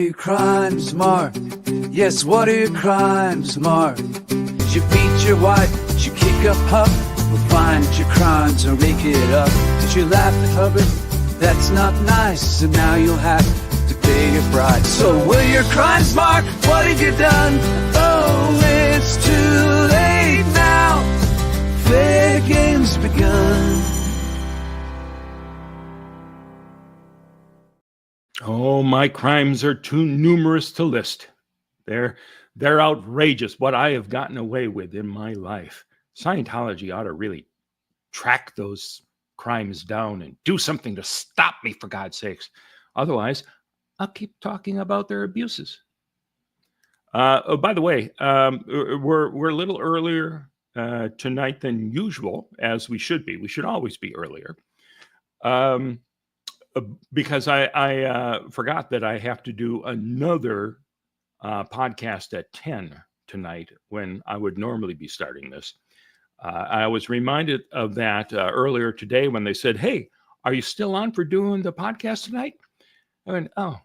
Your crimes, Mark? Yes, what are your crimes, Mark? Did you beat your wife? Did you kick a pup? We'll find your crimes or make it up. Did you laugh at Hubbard? That's not nice, and now you'll have to pay your bride. So what are your crimes, Mark? What have you done? Oh, it's too late now. Fair game's begun. Oh, my crimes are too numerous to list. They're outrageous, what I have gotten away with in my life. Scientology ought to really track those crimes down and do something to stop me, for God's sakes. Otherwise, I'll keep talking about their abuses. Oh, by the way, we're a little earlier tonight than usual, as we should be. We should always be earlier. Because I forgot that I have to do another podcast at 10 tonight when I would normally be starting this. I was reminded of that earlier today when they said, "Hey, are you still on for doing the podcast tonight?" I went, oh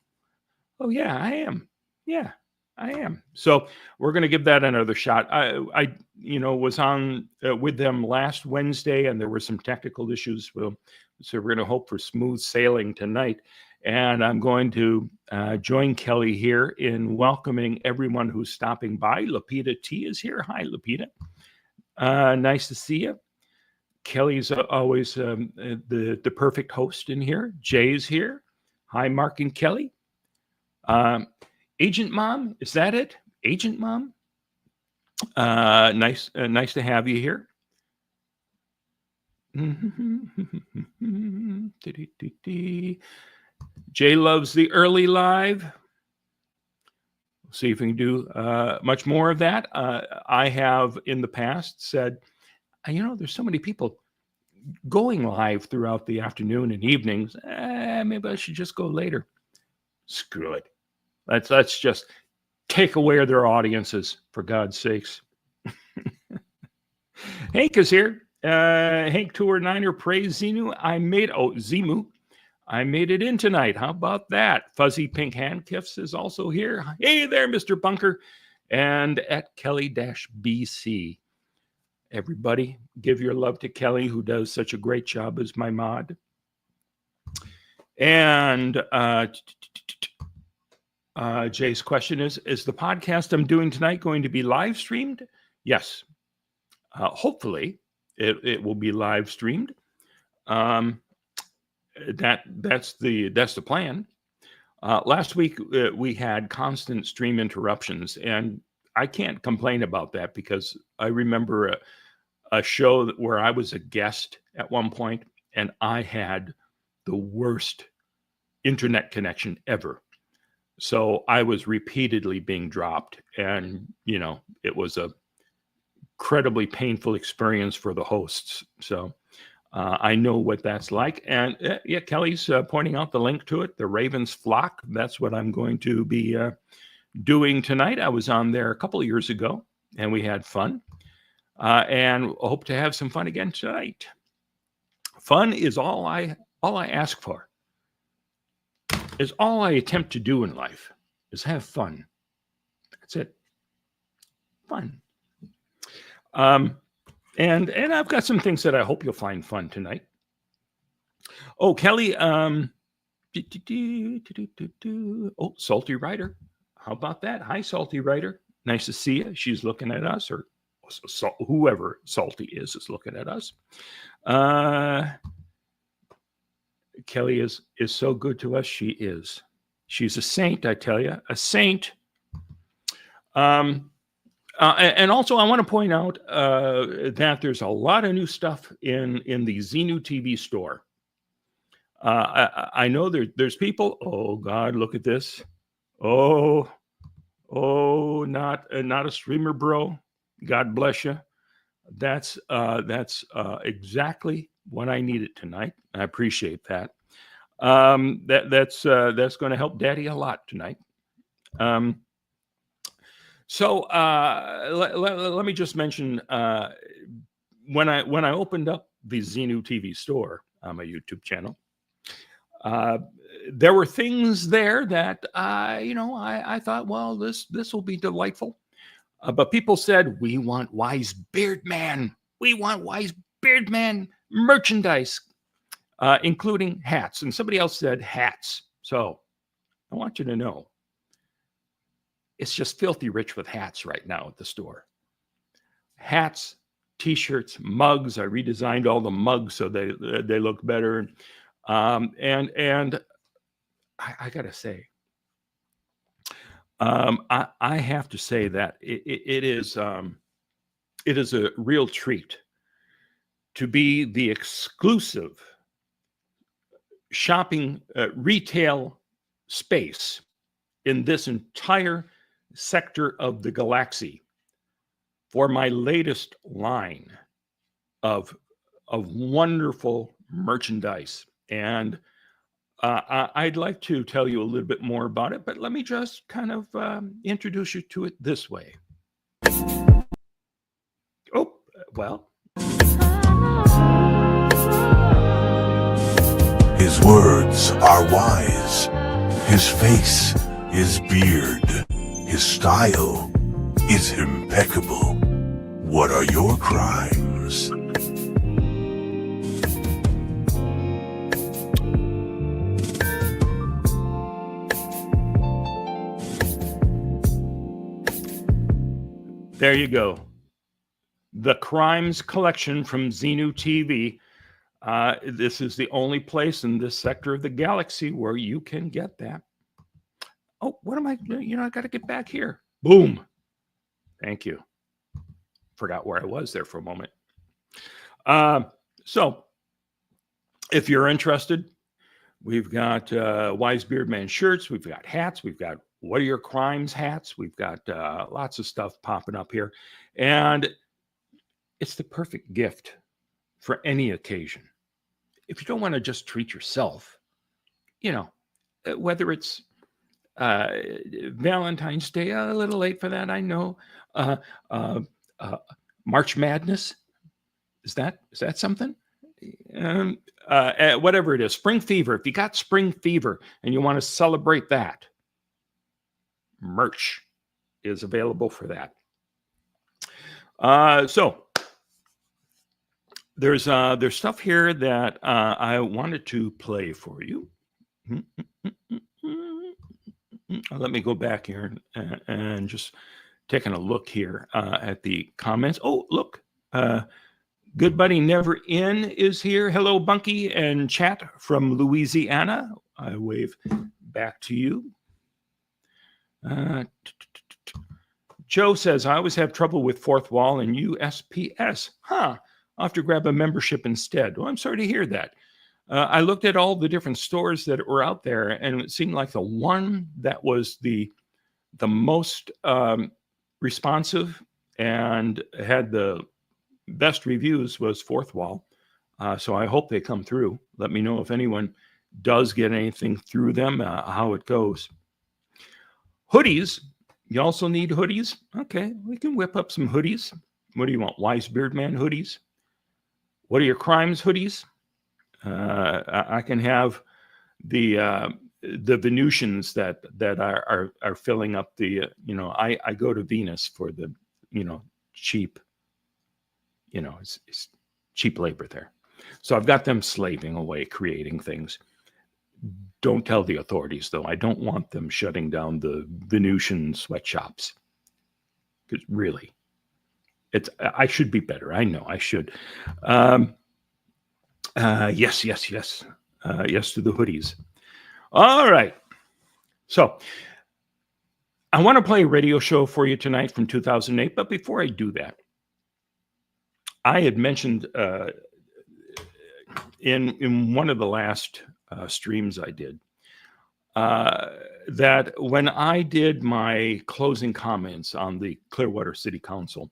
yeah, I am. Yeah, I am. So we're going to give that another shot. I was on with them last Wednesday, and there were some technical issues. So we're going to hope for smooth sailing tonight. And I'm going to join Kelly here in welcoming everyone who's stopping by. Lupita T is here. Hi, Lupita. Nice to see you. Kelly's always the perfect host in here. Jay's here. Hi, Mark and Kelly. Agent Mom, is that it? Agent Mom? Nice to have you here. Jay loves the early live. We'll see if we can do much more of that. I have in the past said, there's so many people going live throughout the afternoon and evenings. Maybe I should just go later. Screw it. Let's just take away their audiences, for God's sakes. Hank is here. Hank Tour Niner, praise Zemu. Zemu. I made it in tonight. How about that? Fuzzy Pink Handcuffs is also here. Hey there, Mr. Bunker. And at Kelly-BC. Everybody, give your love to Kelly, who does such a great job as my mod. And Jay's question is the podcast I'm doing tonight going to be live streamed? Yes. Hopefully, it will be live streamed. That's the plan. Last week we had constant stream interruptions, and I can't complain about that because I remember a show where I was a guest at one point, and I had the worst internet connection ever. So I was repeatedly being dropped, and it was a incredibly painful experience for the hosts. So I know what that's like. And Kelly's pointing out the link to it, the Ravens Flock. That's what I'm going to be doing tonight. I was on there a couple of years ago, and we had fun. And hope to have some fun again tonight. Fun is all I ask for. Is all I attempt to do in life is have fun. That's it. Fun. And I've got some things that I hope you'll find fun tonight. Oh, Kelly, Salty Rider. How about that? Hi, Salty Rider. Nice to see you. She's looking at us, or whoever Salty is looking at us. Kelly is so good to us. She is. She's a saint, I tell you, a saint. And also, I want to point out that there's a lot of new stuff in the Xenu TV store. I know there's people. Oh God, look at this. Oh, not a streamer, bro. God bless you. That's exactly what I needed tonight. I appreciate that. That's going to help Daddy a lot tonight. So let me just mention when I opened up the Xenu TV store on my YouTube channel, there were things there that I thought, well, this will be delightful. But people said, we want Wise Beard Man. We want Wise Beard Man merchandise, including hats. And somebody else said hats. So I want you to know, it's just filthy rich with hats right now at the store. Hats, T-shirts, mugs. I redesigned all the mugs so they look better. And I gotta say, I have to say that it is a real treat to be the exclusive shopping retail space in this entire sector of the galaxy for my latest line of wonderful merchandise. And I'd like to tell you a little bit more about it, but let me just kind of introduce you to it this way. Oh, well. His words are wise. His face is beard. His style is impeccable. What are your crimes? There you go. The Crimes Collection from Xenu TV. This is the only place in this sector of the galaxy where you can get that. Oh, what am I? I got to get back here. Boom. Thank you. Forgot where I was there for a moment. So, if you're interested, we've got Wise Beard Man shirts. We've got hats. We've got What Are Your Crimes hats. We've got lots of stuff popping up here. And it's the perfect gift for any occasion. If you don't want to just treat yourself, whether it's Valentine's Day, a little late for that, I know. March Madness, is that something? Whatever it is, spring fever. If you got spring fever and you want to celebrate that, merch is available for that. So there's stuff here that I wanted to play for you. Let me go back here and just taking a look here at the comments. Oh, look, good buddy Never In is here. Hello, Bunky and chat from Louisiana. I wave back to you. Joe says, I always have trouble with Fourth Wall and USPS. I'll have to grab a membership instead. Well, I'm sorry to hear that. I looked at all the different stores that were out there, and it seemed like the one that was the most responsive and had the best reviews was Fourth Wall. So I hope they come through. Let me know if anyone does get anything through them, how it goes. Hoodies. You also need hoodies? Okay, we can whip up some hoodies. What do you want? Wise Beard Man hoodies? What are your crimes hoodies? I can have the Venusians that are filling up the, I go to Venus for the, cheap, it's cheap labor there. So I've got them slaving away, creating things. Don't tell the authorities, though. I don't want them shutting down the Venusian sweatshops. Because really, I should be better. I know I should. Yes. Yes to the hoodies. All right. So I want to play a radio show for you tonight from 2008. But before I do that, I had mentioned in one of the last streams I did that when I did my closing comments on the Clearwater City Council,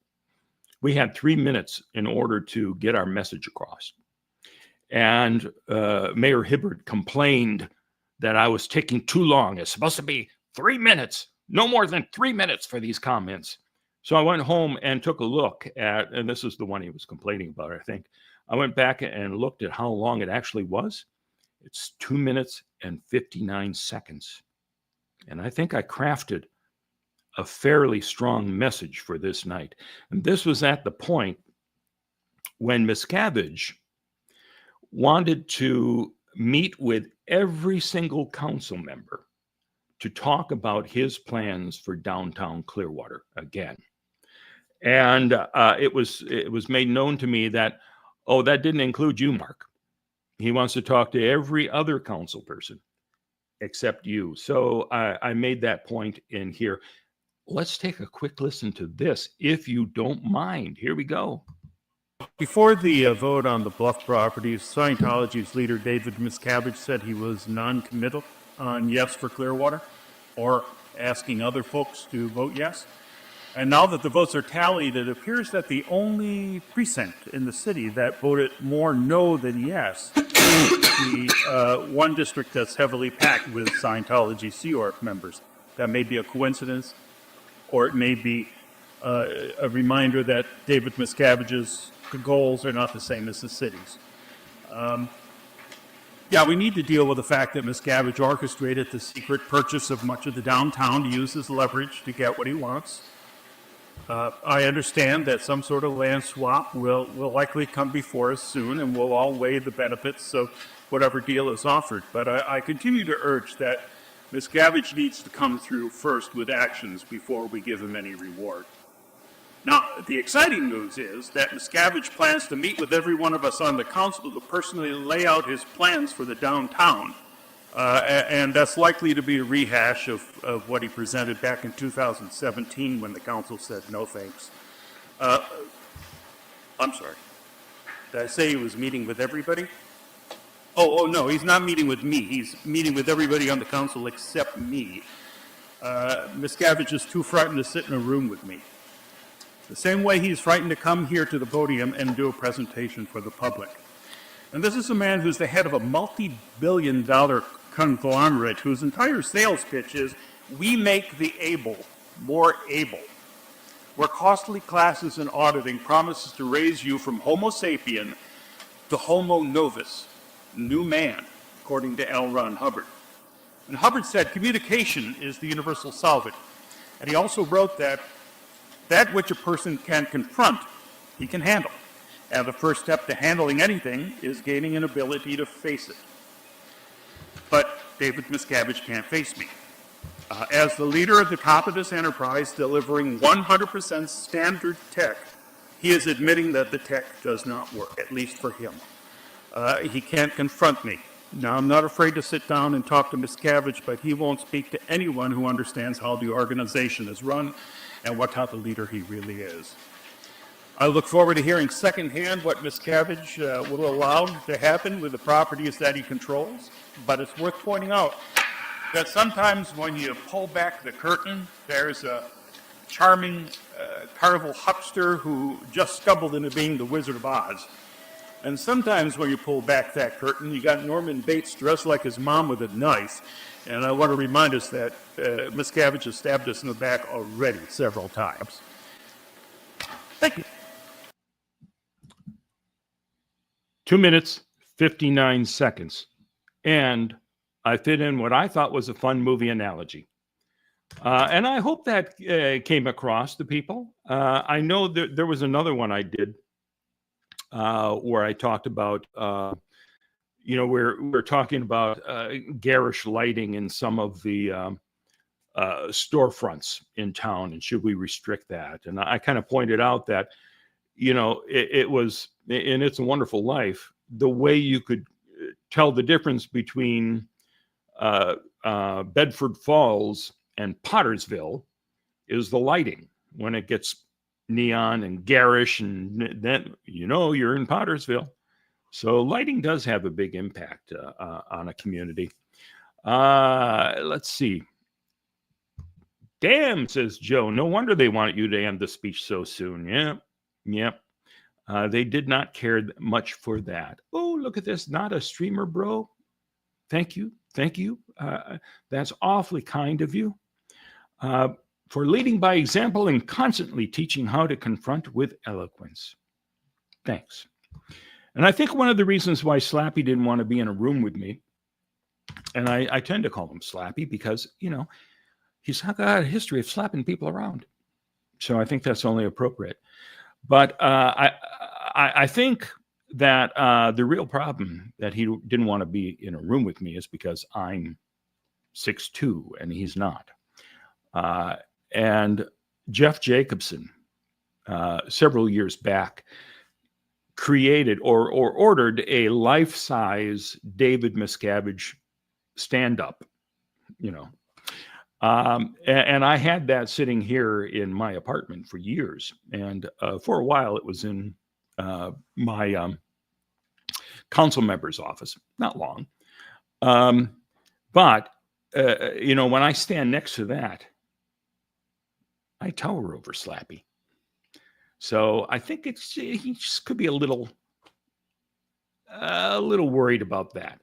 we had 3 minutes in order to get our message across. And Mayor Hibbert complained that I was taking too long. It's supposed to be 3 minutes, no more than 3 minutes for these comments. So I went home and took a look at, and this is the one he was complaining about, I think. I went back and looked at how long it actually was. It's 2 minutes and 59 seconds. And I think I crafted a fairly strong message for this night. And this was at the point when Miscavige wanted to meet with every single council member to talk about his plans for downtown Clearwater again. And it was made known to me that, oh, that didn't include you, Mark. He wants to talk to every other council person except you. So I made that point in here. Let's take a quick listen to this, if you don't mind. Here we go. Before the vote on the Bluff properties, Scientology's leader David Miscavige said he was non-committal on yes for Clearwater, or asking other folks to vote yes. And now that the votes are tallied, it appears that the only precinct in the city that voted more no than yes, the one district that's heavily packed with Scientology Sea Org members. That may be a coincidence, or it may be a reminder that David Miscavige's goals are not the same as the city's. Yeah, we need to deal with the fact that Miscavige orchestrated the secret purchase of much of the downtown to use as leverage to get what he wants. I understand that some sort of land swap will likely come before us soon, and we'll all weigh the benefits of whatever deal is offered. But I continue to urge that Miscavige needs to come through first with actions before we give him any reward. Now, the exciting news is that Miscavige plans to meet with every one of us on the council to personally lay out his plans for the downtown. And that's likely to be a rehash of what he presented back in 2017 when the council said no thanks. I'm sorry. Did I say he was meeting with everybody? Oh no, he's not meeting with me. He's meeting with everybody on the council except me. Miscavige is too frightened to sit in a room with me. The same way he's frightened to come here to the podium and do a presentation for the public. And this is a man who's the head of a multi-billion-dollar conglomerate whose entire sales pitch is, we make the able more able. Where costly classes in auditing promises to raise you from Homo sapien to Homo novus, new man, according to L. Ron Hubbard. And Hubbard said communication is the universal solvent. And he also wrote that which a person can confront, he can handle. And the first step to handling anything is gaining an ability to face it. But David Miscavige can't face me. As the leader at the top of this enterprise delivering 100% standard tech, he is admitting that the tech does not work, at least for him. He can't confront me. Now, I'm not afraid to sit down and talk to Miscavige, but he won't speak to anyone who understands how the organization is run and what type of leader he really is. I look forward to hearing secondhand what Miscavige will allow to happen with the properties that he controls, but it's worth pointing out that sometimes when you pull back the curtain, there's a charming carnival huckster who just stumbled into being the Wizard of Oz. And sometimes when you pull back that curtain, you got Norman Bates dressed like his mom with a knife. And I want to remind us that Miscavige has stabbed us in the back already several times. Thank you. 2 minutes, 59 seconds. And I fit in what I thought was a fun movie analogy. And I hope that came across to people. I know there was another one I did where I talked about, we're talking about garish lighting in some of the storefronts in town, and should we restrict that? And I kind of pointed out that, it was, in It's a Wonderful Life, the way you could tell the difference between Bedford Falls and Pottersville is the lighting. When it gets neon and garish, and then you're in Pottersville. So lighting does have a big impact on a community. Let's see. Damn, says Joe. No wonder they wanted you to end the speech so soon. Yep. They did not care much for that. Oh, look at this. Not a streamer, bro. Thank you. That's awfully kind of you. For leading by example and constantly teaching how to confront with eloquence. Thanks. And I think one of the reasons why Slappy didn't want to be in a room with me And I tend to call him Slappy because, he's got a history of slapping people around. So I think that's only appropriate. But I think that the real problem that he didn't want to be in a room with me is because I'm 6'2" and he's not. And Jeff Jacobson, several years back, created or ordered a life-size David Miscavige stand-up, and I had that sitting here in my apartment for years. And for a while, it was in my council member's office. Not long. But, when I stand next to that, I tower over Slappy. So I think he just could be a little worried about that.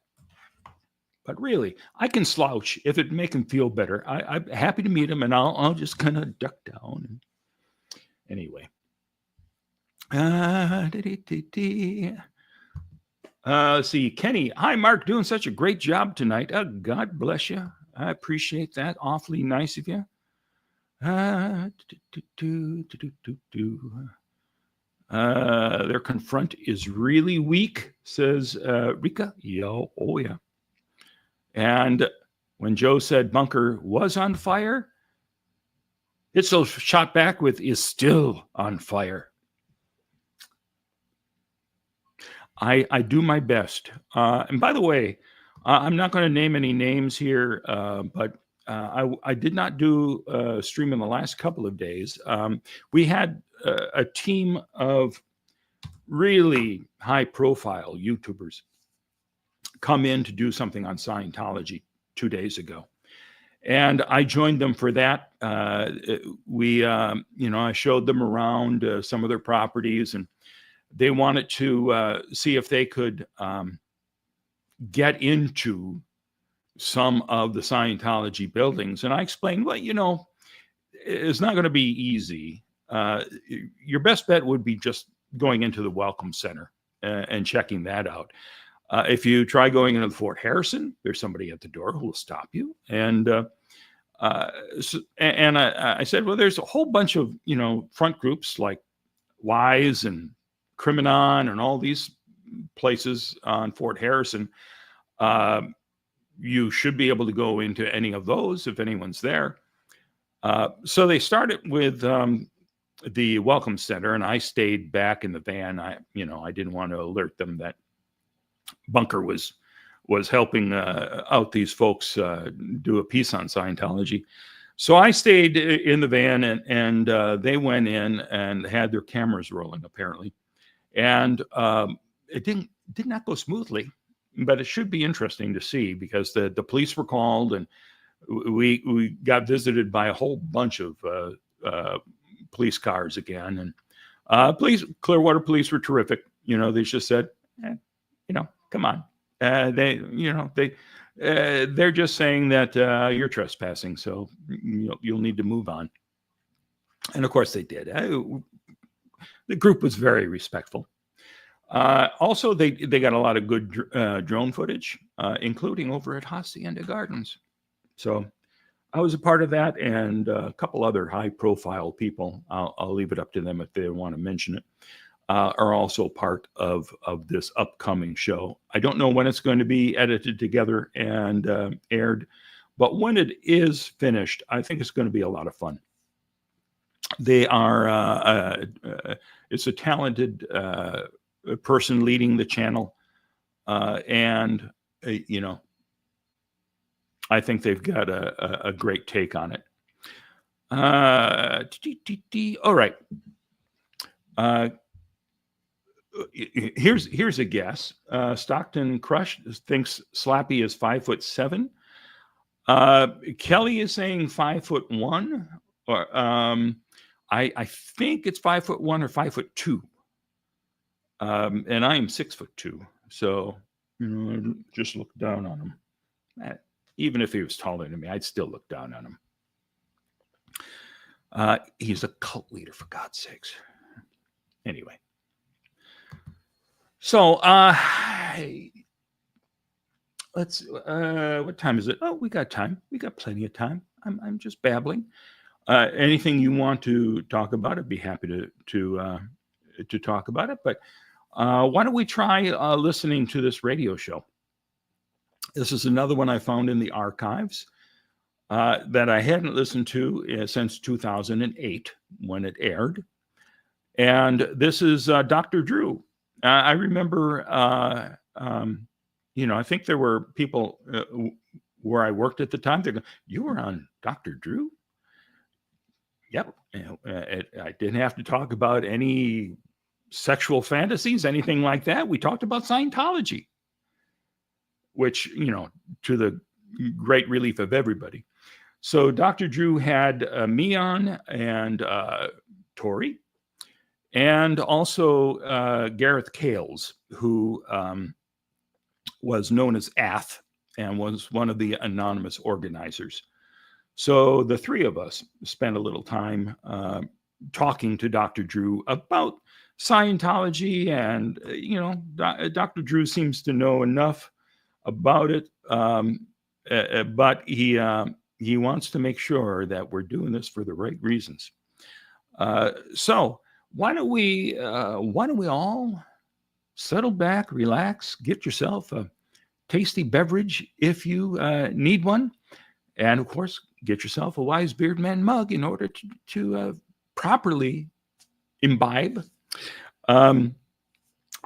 But really, I can slouch if it make him feel better. I'm happy to meet him, and I'll just kind of duck down. Anyway. Let's see. Kenny, hi, Mark. Doing such a great job tonight. God bless you. I appreciate that. Awfully nice of you. Their confront is really weak, says Rika. Yo, oh yeah. And when Joe said Bunker was on fire, Itzel shot back with is still on fire. I do my best. And by the way, I'm not going to name any names here, but I did not do a stream in the last couple of days. We had a team of really high-profile YouTubers come in to do something on Scientology 2 days ago. And I joined them for that. I showed them around some of their properties, and they wanted to see if they could get into some of the Scientology buildings. And I explained, well, it's not going to be easy. Your best bet would be just going into the Welcome Center and checking that out. If you try going into the Fort Harrison, there's somebody at the door who will stop you. And I said, well, there's a whole bunch of, front groups like WISE and Criminon and all these places on Fort Harrison. You should be able to go into any of those if anyone's there. So they started with the Welcome Center, and I stayed back in the van. I didn't want to alert them that Bunker was helping out these folks do a piece on Scientology. So I stayed in the van, and they went in and had their cameras rolling, apparently. And it did not go smoothly, but it should be interesting to see because the police were called, and we got visited by a whole bunch of police cars again. And Clearwater police were terrific. They just said, come on. They're just saying that you're trespassing, so you'll need to move on. And of course they did. The group was very respectful. Also, they got a lot of good drone footage, including over at Hacienda Gardens. So I was a part of that, and a couple other high-profile people, I'll leave it up to them if they want to mention it, are also part of this upcoming show. I don't know when it's going to be edited together and aired, but when it is finished, I think it's going to be a lot of fun. They are, it's a talented person leading the channel, and I think they've got a great take on it. All right. Here's a guess. Stockton Crush thinks Slappy is 5'7". Kelly is saying 5'1", or I think it's 5'1" or 5'2". And I am 6'2", so just look down on him. Even if he was taller than me, I'd still look down on him. He's a cult leader, for God's sakes. Anyway, so let's. What time is it? Oh, we got time. We got plenty of time. I'm just babbling. Anything you want to talk about, I'd be happy to talk about it. But why don't we try listening to this radio show? This is another one I found in the archives that I hadn't listened to since 2008 when it aired. And this is Dr. Drew. I remember, I think there were people where I worked at the time. They go, "You were on Dr. Drew?" Yep. I didn't have to talk about any sexual fantasies, anything like that. We talked about Scientology, which, to the great relief of everybody. So Dr. Drew had me on and Tory, and also Gareth Cales, who was known as Ath and was one of the anonymous organizers. So the three of us spent a little time talking to Dr. Drew about Scientology, and Dr. Drew seems to know enough about it, but he wants to make sure that we're doing this for the right reasons. So why don't we all settle back, relax, get yourself a tasty beverage if you need one, and of course, get yourself a Wise Beard Man mug in order to properly imbibe. In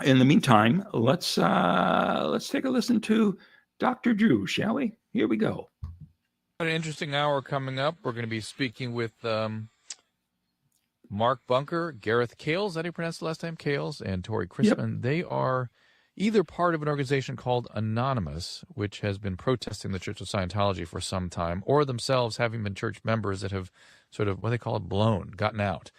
the meantime, let's take a listen to Dr. Drew, shall we? Here we go. An interesting hour coming up. We're going to be speaking with Mark Bunker, Gareth Cales, how do you pronounce the last name? Cales, and Tory Christman. Yep. They are either part of an organization called Anonymous, which has been protesting the Church of Scientology for some time, or themselves having been church members that have sort of, what they call it, gotten out.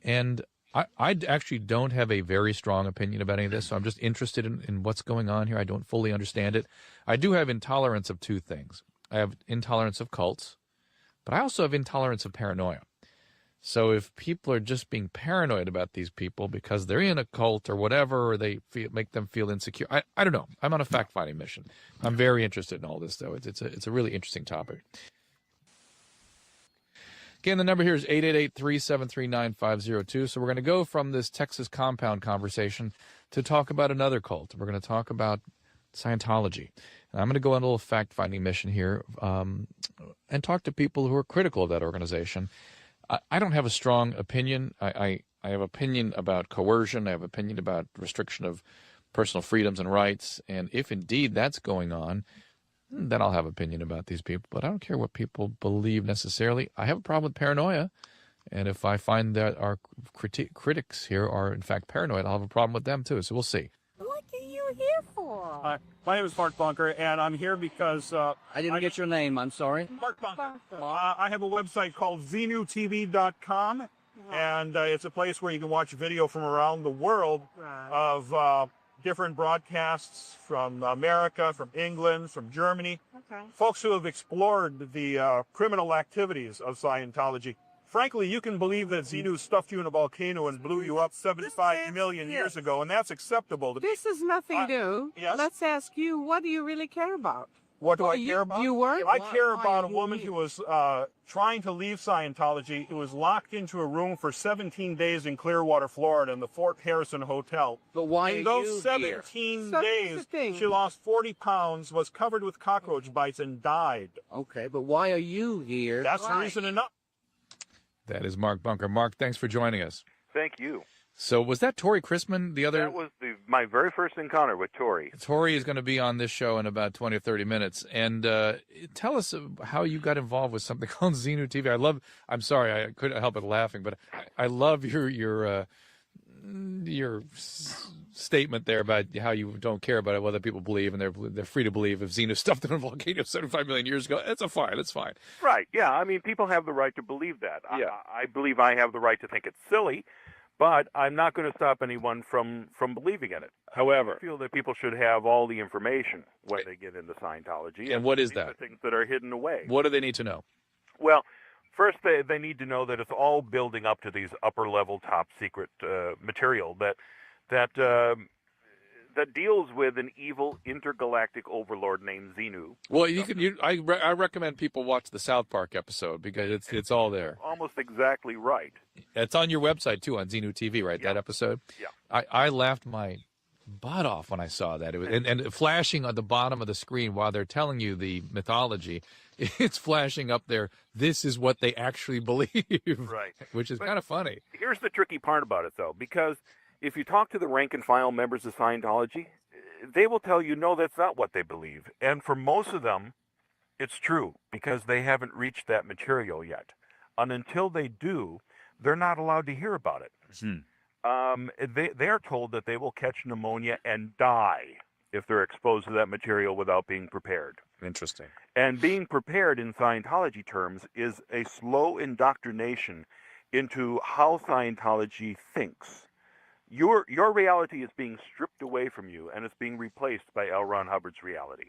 And I actually don't have a very strong opinion about any of this, so I'm just interested in what's going on here. I don't fully understand it. I do have intolerance of two things. I have intolerance of cults, but I also have intolerance of paranoia. So if people are just being paranoid about these people because they're in a cult or whatever, or they make them feel insecure, I don't know. I'm on a fact-finding mission. I'm very interested in all this, though. It's a really interesting topic. Again, the number here is 888-373-9502. So we're going to go from this Texas compound conversation to talk about another cult. We're going to talk about Scientology. And I'm going to go on a little fact-finding mission here and talk to people who are critical of that organization. I don't have a strong opinion. I have opinion about coercion. I have opinion about restriction of personal freedoms and rights. And if indeed that's going on, then I'll have opinion about these people. But I don't care what people believe necessarily. I have a problem with paranoia. And if I find that our critics here are in fact paranoid, I'll have a problem with them too. So we'll see. What are you here for? My name is Mark Bunker, and I'm here because... I didn't get your name, I'm sorry. Mark Bunker. I have a website called zenutv.com, and it's a place where you can watch video from around the world of different broadcasts from America, from England, from Germany. Okay. Folks who have explored the criminal activities of Scientology. Frankly, you can believe that Xenu stuffed you in a volcano and blew you up 75 million years ago, and that's acceptable. This is nothing new. Yes? Let's ask you, what do you really care about? What do I care about? You were? I care about a woman who was trying to leave Scientology, who was locked into a room for 17 days in Clearwater, Florida, in the Fort Harrison Hotel. But why in are those you 17 here? days, she lost 40 pounds, was covered with cockroach bites, and died. Okay, but why are you here? That's reason enough. That is Mark Bunker. Mark, thanks for joining us. Thank you. So was that Tory Christman, the other? That was my very first encounter with Tory. Tory is going to be on this show in about 20 or 30 minutes. And tell us how you got involved with something called Xenu TV. I'm sorry, I couldn't help but laughing, but I love your statement there about how you don't care about whether people believe, and they're free to believe. If Xenu stuffed in a volcano 75 million years ago, that's fine. Right, yeah. I mean, people have the right to believe that. Yeah. I believe I have the right to think it's silly, but I'm not going to stop anyone from believing in it. However, I feel that people should have all the information when they get into Scientology. And what is that? The things that are hidden away. What do they need to know? Well, first, they need to know that it's all building up to these upper-level, top-secret material that that deals with an evil intergalactic overlord named Xenu. Well, I recommend people watch the South Park episode because it's all there. Almost exactly right. It's on your website too, on Xenu TV, right? Yeah. That episode. Yeah. I laughed my butt off when I saw that. It was and flashing on the bottom of the screen while they're telling you the mythology. It's flashing up there. This is what they actually believe, Right? Which is kind of funny. Here's the tricky part about it, though, because if you talk to the rank and file members of Scientology, they will tell you, no, that's not what they believe. And for most of them, it's true, because they haven't reached that material yet. And until they do, they're not allowed to hear about it. They are told that they will catch pneumonia and die if they're exposed to that material without being prepared. Interesting. And being prepared in Scientology terms is a slow indoctrination into how Scientology thinks. Your reality is being stripped away from you, and it's being replaced by L. Ron Hubbard's reality.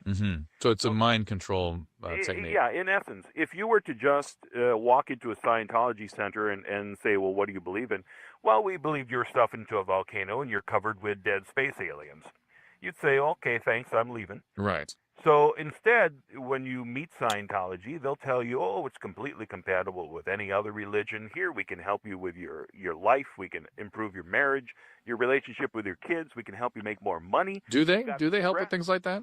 So it's a mind control technique. Yeah, in essence, if you were to just walk into a Scientology center and say, well, what do you believe in? Well, we believe your stuff into a volcano and you're covered with dead space aliens. You'd say, okay, thanks, I'm leaving. Right. So instead, when you meet Scientology, they'll tell you, oh, it's completely compatible with any other religion. Here, we can help you with your life. We can improve your marriage, your relationship with your kids. We can help you make more money. Do they? Do they help with things like that?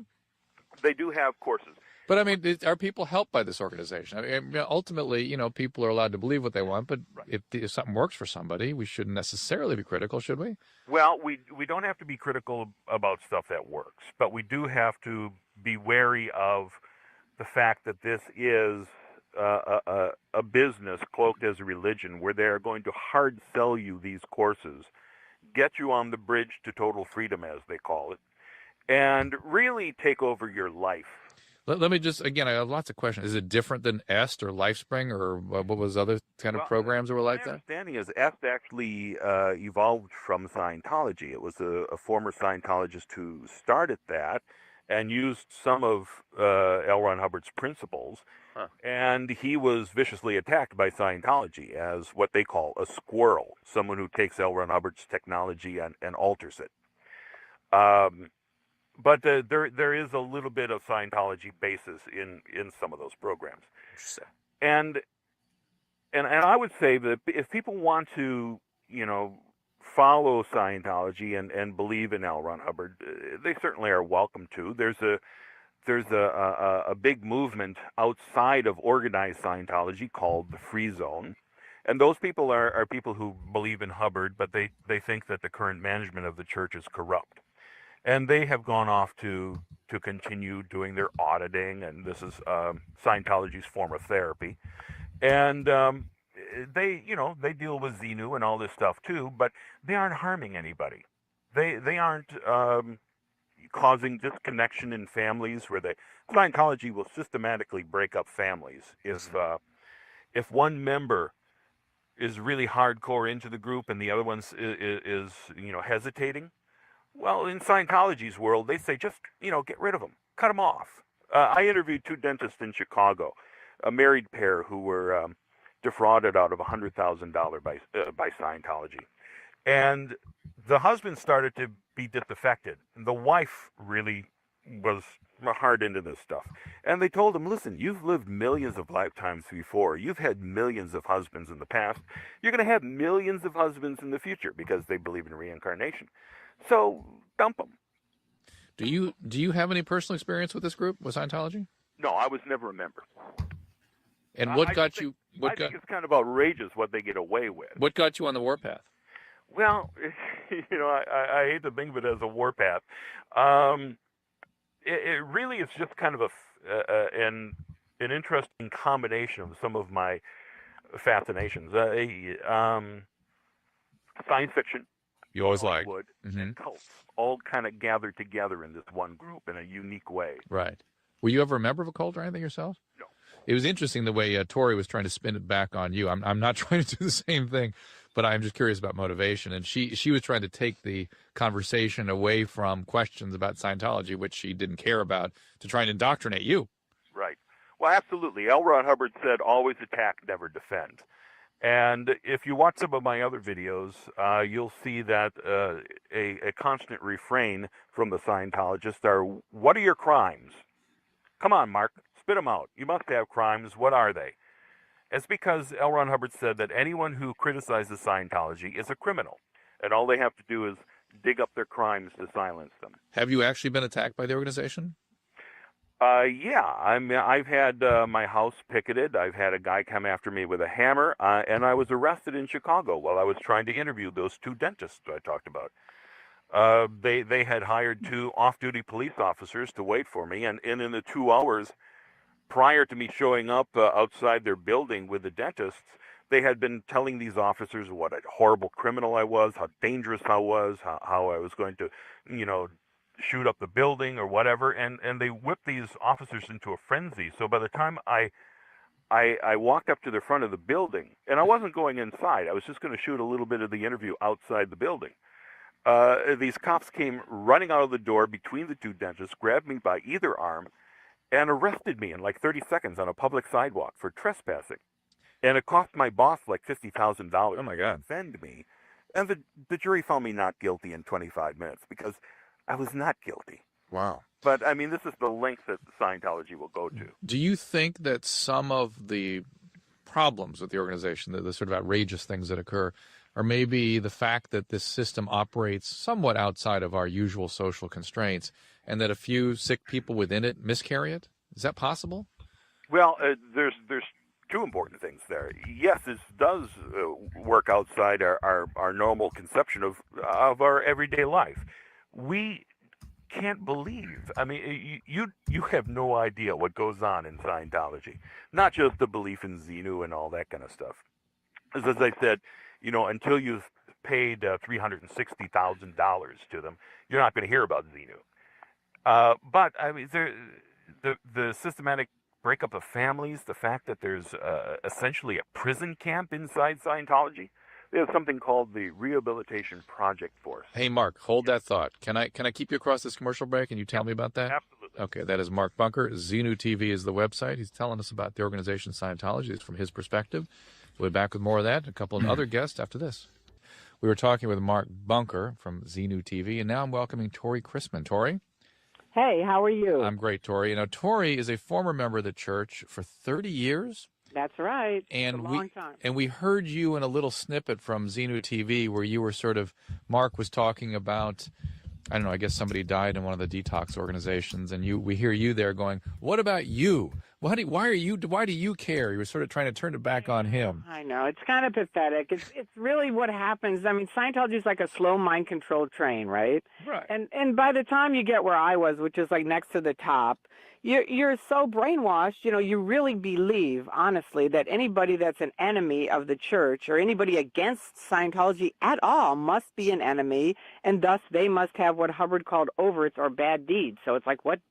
They do have courses. But I mean, are people helped by this organization? I mean, ultimately, people are allowed to believe what they want, but if something works for somebody, we shouldn't necessarily be critical, should we? Well, we don't have to be critical about stuff that works, but we do have to be wary of the fact that this is a business cloaked as a religion where they're going to hard sell you these courses, get you on the bridge to total freedom, as they call it, and really take over your life. Let me just, again, I have lots of questions. Is it different than EST or LifeSpring or what was other kind of programs that were like that? My understanding is EST actually evolved from Scientology. It was a former Scientologist who started that and used some of L. Ron Hubbard's principles, and he was viciously attacked by Scientology as what they call a squirrel, someone who takes L. Ron Hubbard's technology and alters it. But there is a little bit of Scientology basis in some of those programs. And I would say that if people want to, follow Scientology and believe in L. Ron Hubbard, they certainly are welcome to. There's a big movement outside of organized Scientology called the Free Zone. And those people are people who believe in Hubbard, but they think that the current management of the church is corrupt. And they have gone off to continue doing their auditing, and this is Scientology's form of therapy. And they deal with Xenu and all this stuff too, but they aren't harming anybody. They aren't causing disconnection in families where Scientology will systematically break up families. If one member is really hardcore into the group and the other one is hesitating, well, in Scientology's world, they say, just, get rid of them. Cut them off. I interviewed two dentists in Chicago, a married pair who were defrauded out of $100,000 by Scientology. And the husband started to be disaffected. The wife really was hard into this stuff. And they told him, listen, you've lived millions of lifetimes before. You've had millions of husbands in the past. You're going to have millions of husbands in the future because they believe in reincarnation. So dump them. Do you have any personal experience with this group, with Scientology? No, I was never a member. And what got you? I think it's kind of outrageous what they get away with. What got you on the warpath? Well, I hate to think of it as a warpath. It really is just kind of an interesting combination of some of my fascinations. Science fiction. You always like. And cults all kind of gathered together in this one group in a unique way. Right. Were you ever a member of a cult or anything yourself? No. It was interesting the way Tory was trying to spin it back on you. I'm not trying to do the same thing, but I'm just curious about motivation. And she was trying to take the conversation away from questions about Scientology, which she didn't care about, to try and indoctrinate you. Right. Well, absolutely. L. Ron Hubbard said, always attack, never defend. And if you watch some of my other videos, you'll see that a constant refrain from the Scientologists are, "What are your crimes? Come on, Mark, spit them out. You must have crimes. What are they?" It's because L. Ron Hubbard said that anyone who criticizes Scientology is a criminal, and all they have to do is dig up their crimes to silence them. Have you actually been attacked by the organization? Yeah, I've had my house picketed. I've had a guy come after me with a hammer, and I was arrested in Chicago while I was trying to interview those two dentists I talked about. They had hired 2 off-duty police officers to wait for me, and in the 2 hours prior to me showing up outside their building with the dentists, they had been telling these officers what a horrible criminal I was, how dangerous I was, how I was going to, shoot up the building or whatever, and they whipped these officers into a frenzy. So by the time I walked up to the front of the building, and I wasn't going inside, I was just going to shoot a little bit of the interview outside the building. These cops came running out of the door between the 2 dentists, grabbed me by either arm, and arrested me in like 30 seconds on a public sidewalk for trespassing. And it cost my boss like $50,000 Oh, my God. to defend me. And the jury found me not guilty in 25 minutes because I was not guilty. Wow. But, I mean, this is the length that Scientology will go to. Do you think that some of the problems with the organization, the sort of outrageous things that occur, are maybe the fact that this system operates somewhat outside of our usual social constraints and that a few sick people within it miscarry it? Is that possible? Well, there's 2 important things there. Yes, this does work outside our normal conception of our everyday life. We can't believe. I mean, you have no idea what goes on in Scientology. Not just the belief in Xenu and all that kind of stuff. As I said, until you've paid $360,000 to them, you're not going to hear about Xenu. But I mean, the systematic breakup of families, the fact that there's essentially a prison camp inside Scientology. They have something called the Rehabilitation Project Force. Hey, Mark, hold that thought. Can I keep you across this commercial break and you tell me about that? Absolutely. Okay, that is Mark Bunker. Xenu TV is the website. He's telling us about the organization Scientology. It's from his perspective. We'll be back with more of that and a couple of other guests after this. We were talking with Mark Bunker from Xenu TV, and now I'm welcoming Tory Christman. Tory? Hey, how are you? I'm great, Tory. Tory is a former member of the church for 30 years. That's right. And a long time. we heard you in a little snippet from Xenu TV where you were Mark was talking about, I don't know, I guess somebody died in one of the detox organizations, and we hear you there going, "What about you? Why do you care?" You were sort of trying to turn it back on him. I know. It's kind of pathetic. It's really what happens. I mean, Scientology is like a slow mind control train, right? Right. And by the time you get where I was, which is like next to the top, you're so brainwashed, you really believe, honestly, that anybody that's an enemy of the church or anybody against Scientology at all must be an enemy, and thus they must have what Hubbard called overts or bad deeds. So it's like, what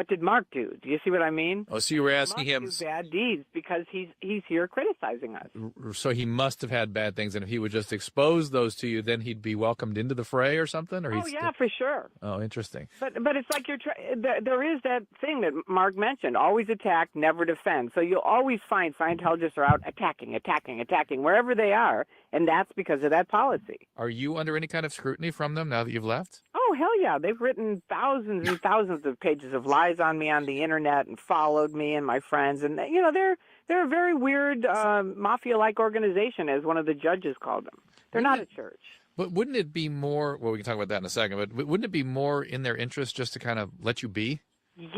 did Mark do? Do you see what I mean? Oh, so you were asking he him. must do bad deeds because he's here criticizing us. So he must have had bad things, and if he would just expose those to you, then he'd be welcomed into the fray or something? Or Oh, yeah, for sure. Oh, interesting. But it's like there is that thing that Mark mentioned, always attack, never defend. So you'll always find Scientologists are out attacking wherever they are, and that's because of that policy. Are you under any kind of scrutiny from them now that you've left? Oh, hell yeah. They've written thousands and thousands of pages of lies on me on the internet and followed me and my friends. And, they're a very weird mafia-like organization, as one of the judges called them. They're not a church. But wouldn't it be more, well, we can talk about that in a second, but wouldn't it be more in their interest just to kind of let you be? Yes.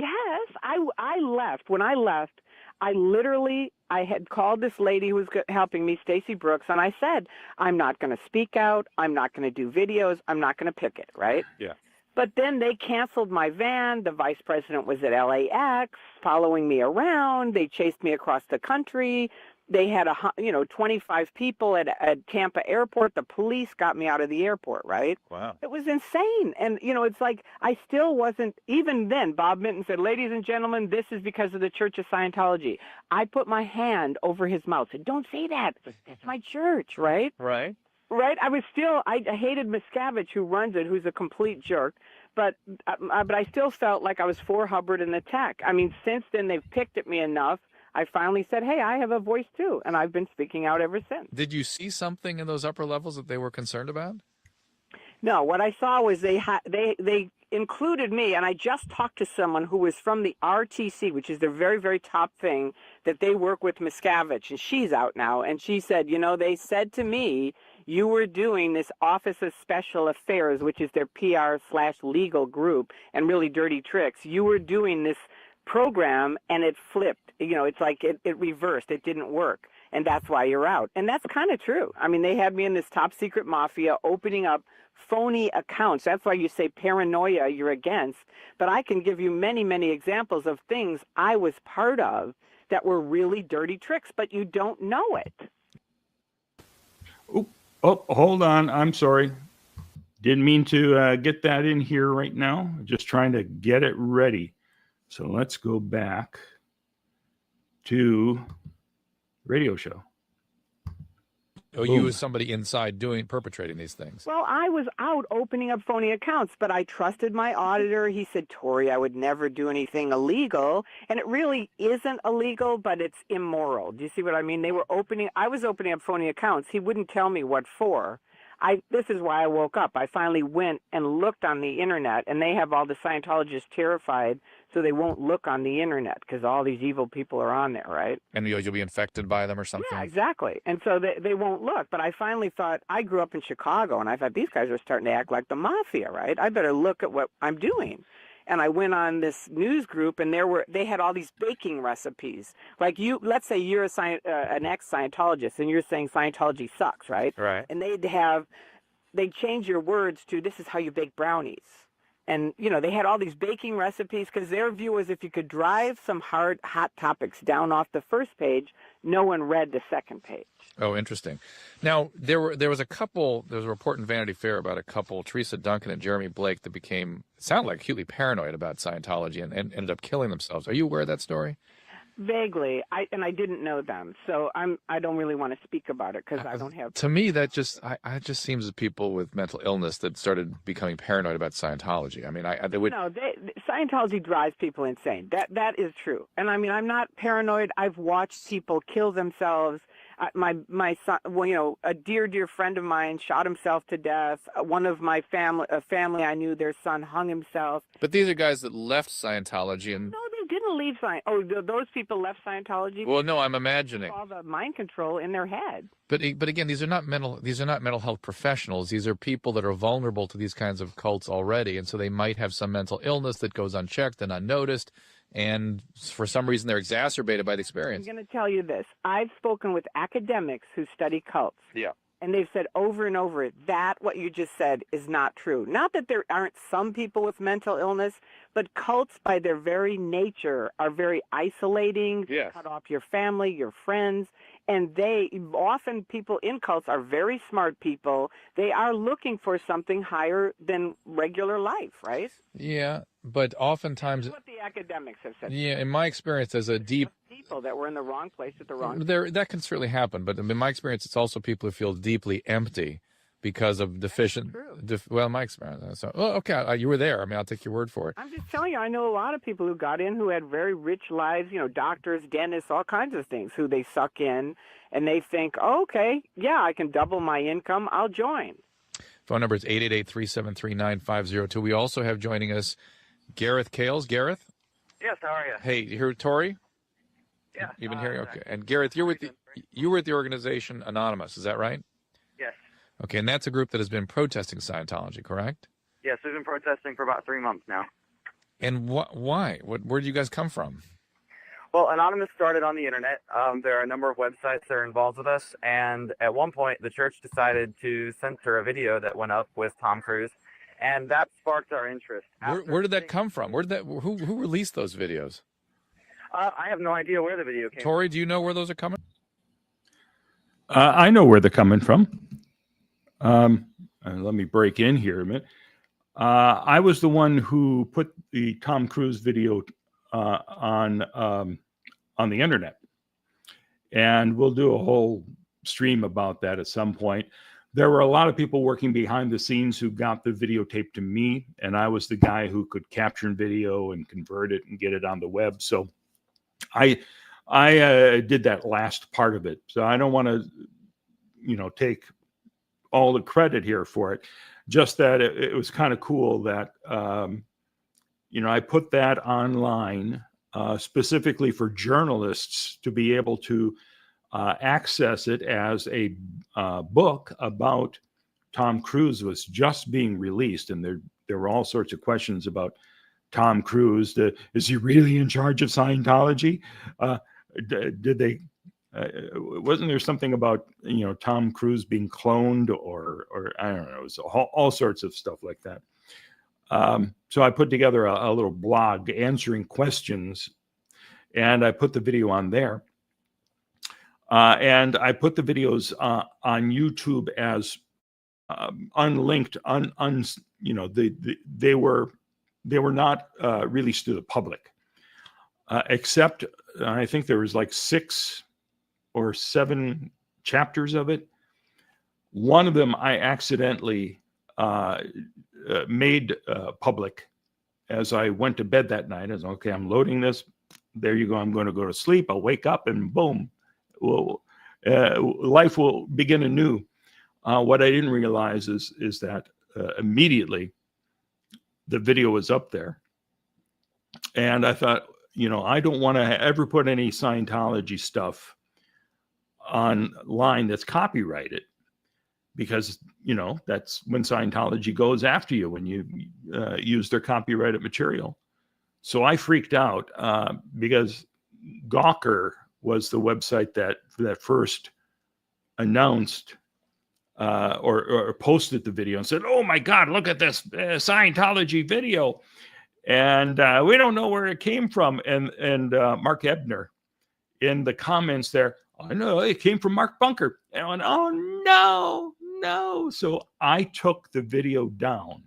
I left. When I left, I had called this lady who was helping me, Stacy Brooks, and I said, I'm not going to speak out. I'm not going to do videos. I'm not going to picket, right? Yeah. But then they canceled my van. The vice president was at LAX following me around. They chased me across the country. They had 25 people at Tampa airport. The police got me out of the airport, right? Wow. It was insane. And, it's like I still wasn't, even then, Bob Minton said, ladies and gentlemen, this is because of the Church of Scientology. I put my hand over his mouth, said, don't say that. It's my church, right? Right. Right. I hated Miscavige, who runs it, who's a complete jerk. But I still felt like I was for Hubbard and the tech. I mean, since then, they've picked at me enough. I finally said, hey, I have a voice too. And I've been speaking out ever since. Did you see something in those upper levels that they were concerned about? No, what I saw was they included me, and I just talked to someone who was from the RTC, which is their very, very top thing that they work with Miscavige, and she's out now, and she said, you know, they said to me, you were doing this Office of Special Affairs, which is their PR/legal group, and really dirty tricks. You were doing this program, and it flipped. You know, it's like it reversed. It didn't work, and that's why you're out. And that's kind of true. I mean, they had me in this top secret mafia opening up phony accounts. That's why you say paranoia you're against. But I can give you many, many examples of things I was part of that were really dirty tricks, but you don't know it. Oh, hold on. I'm sorry. Didn't mean to get that in here right now. Just trying to get it ready. So let's go back to radio show. Oh, Boom. you as somebody inside perpetrating these things. Well, I was out opening up phony accounts, but I trusted my auditor. He said, Tory, I would never do anything illegal. And it really isn't illegal, but it's immoral. Do you see what I mean? I was opening up phony accounts. He wouldn't tell me what for. This is why I woke up. I finally went and looked on the internet, and they have all the Scientologists terrified, so they won't look on the internet because all these evil people are on there, right? And you'll be infected by them or something? Yeah, exactly. And so they won't look. But I finally thought, I grew up in Chicago, and I thought these guys are starting to act like the mafia, right? I better look at what I'm doing. And I went on this news group, and they had all these baking recipes. Like let's say you're an ex-Scientologist, and you're saying Scientology sucks, right? Right. And they'd change your words to, this is how you bake brownies. And, you know, they had all these baking recipes because their view was if you could drive some hot topics down off the first page, no one read the second page. Oh, interesting. Now, there was a report in Vanity Fair about a couple, Teresa Duncan and Jeremy Blake, that sounded like acutely paranoid about Scientology and ended up killing themselves. Are you aware of that story? Vaguely, I didn't know them, so I don't really want to speak about it because I don't have. To me, that just seems as people with mental illness that started becoming paranoid about Scientology. I mean, they would. No, Scientology drives people insane. That is true, and I mean, I'm not paranoid. I've watched people kill themselves. My son, well, you know, a dear friend of mine shot himself to death. One of my family I knew, their son hung himself. But these are guys that left Scientology and. No, they didn't leave Scientology. Oh, those people left Scientology. Well, no, I'm imagining all the mind control in their head. But again, these are not mental health professionals. These are people that are vulnerable to these kinds of cults already, and so they might have some mental illness that goes unchecked and unnoticed. And for some reason, they're exacerbated by the experience. I'm going to tell you this. I've spoken with academics who study cults. Yeah. And they've said over and over that what you just said is not true. Not that there aren't some people with mental illness, but cults by their very nature are very isolating. Yes. Cut off your family, your friends. And often people in cults are very smart people. They are looking for something higher than regular life, right? Yeah, but oftentimes. That's what the academics have said. Yeah, in my experience, as a deep. People that were in the wrong place at the wrong time. That can certainly happen, but in my experience, it's also people who feel deeply empty because of deficient. Well, my experience. So, well, okay, you were there. I mean, I'll take your word for it. I'm just telling you, I know a lot of people who got in who had very rich lives. You know, doctors, dentists, all kinds of things. Who they suck in, and they think, oh, okay, yeah, I can double my income. I'll join. Phone number is 888-373-9502. We also have joining us Gareth Cales. Gareth. Yes, how are you? Hey, you hear Tory? Yeah. You've been hearing? Okay. And Gareth, you were at the organization Anonymous, is that right? Yes. Okay, and that's a group that has been protesting Scientology, correct? Yes, we've been protesting for about 3 months now. And why? Where did you guys come from? Well, Anonymous started on the internet. There are a number of websites that are involved with us, and at one point, the church decided to censor a video that went up with Tom Cruise, and that sparked our interest. Where did that come from? Who released those videos? I have no idea where the video came Tory, do you know where those are coming? I know where they're coming from. Let me break in here a minute. I was the one who put the Tom Cruise video on the internet, and we'll do a whole stream about that at some point. There were a lot of people working behind the scenes who got the videotape to me, and I was the guy who could capture video and convert it and get it on the web. So I I did that last part of it, so I don't want to, take all the credit here for it. Just that it was kind of cool that I put that online specifically for journalists to be able to access it as a book about Tom Cruise was just being released, and there were all sorts of questions about Tom Cruise. Is he really in charge of Scientology? Did they? Wasn't there something about Tom Cruise being cloned, or I don't know? It was all sorts of stuff like that. So I put together a little blog answering questions, and I put the video on there. And I put the videos on YouTube as unlinked. They were not released to the public, except I think there was like 6 or 7 chapters of it. One of them I accidentally made public as I went to bed that night. I was okay. I'm loading this. There you go. I'm going to go to sleep. I'll wake up and boom. Well, life will begin anew. What I didn't realize is that immediately the video was up there, and I thought, I don't want to ever put any Scientology stuff online that's copyrighted, because that's when Scientology goes after you when you use their copyrighted material. So I freaked out because Gawker was the website that first announced or posted the video and said, "Oh my God, look at this Scientology video," and we don't know where it came from. And Mark Ebner in the comments there, "I know it came from Mark Bunker." And I went, "Oh no!" So I took the video down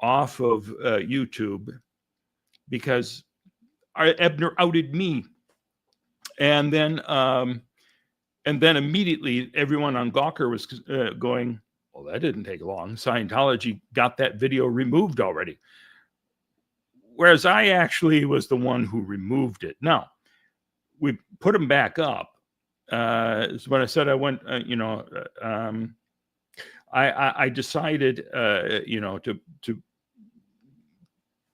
off of YouTube because Ebner outed me. And then immediately everyone on Gawker was going, "Well, that didn't take long. Scientology got that video removed already." Whereas I actually was the one who removed it. Now, we put them back up. When I said I went, I decided, to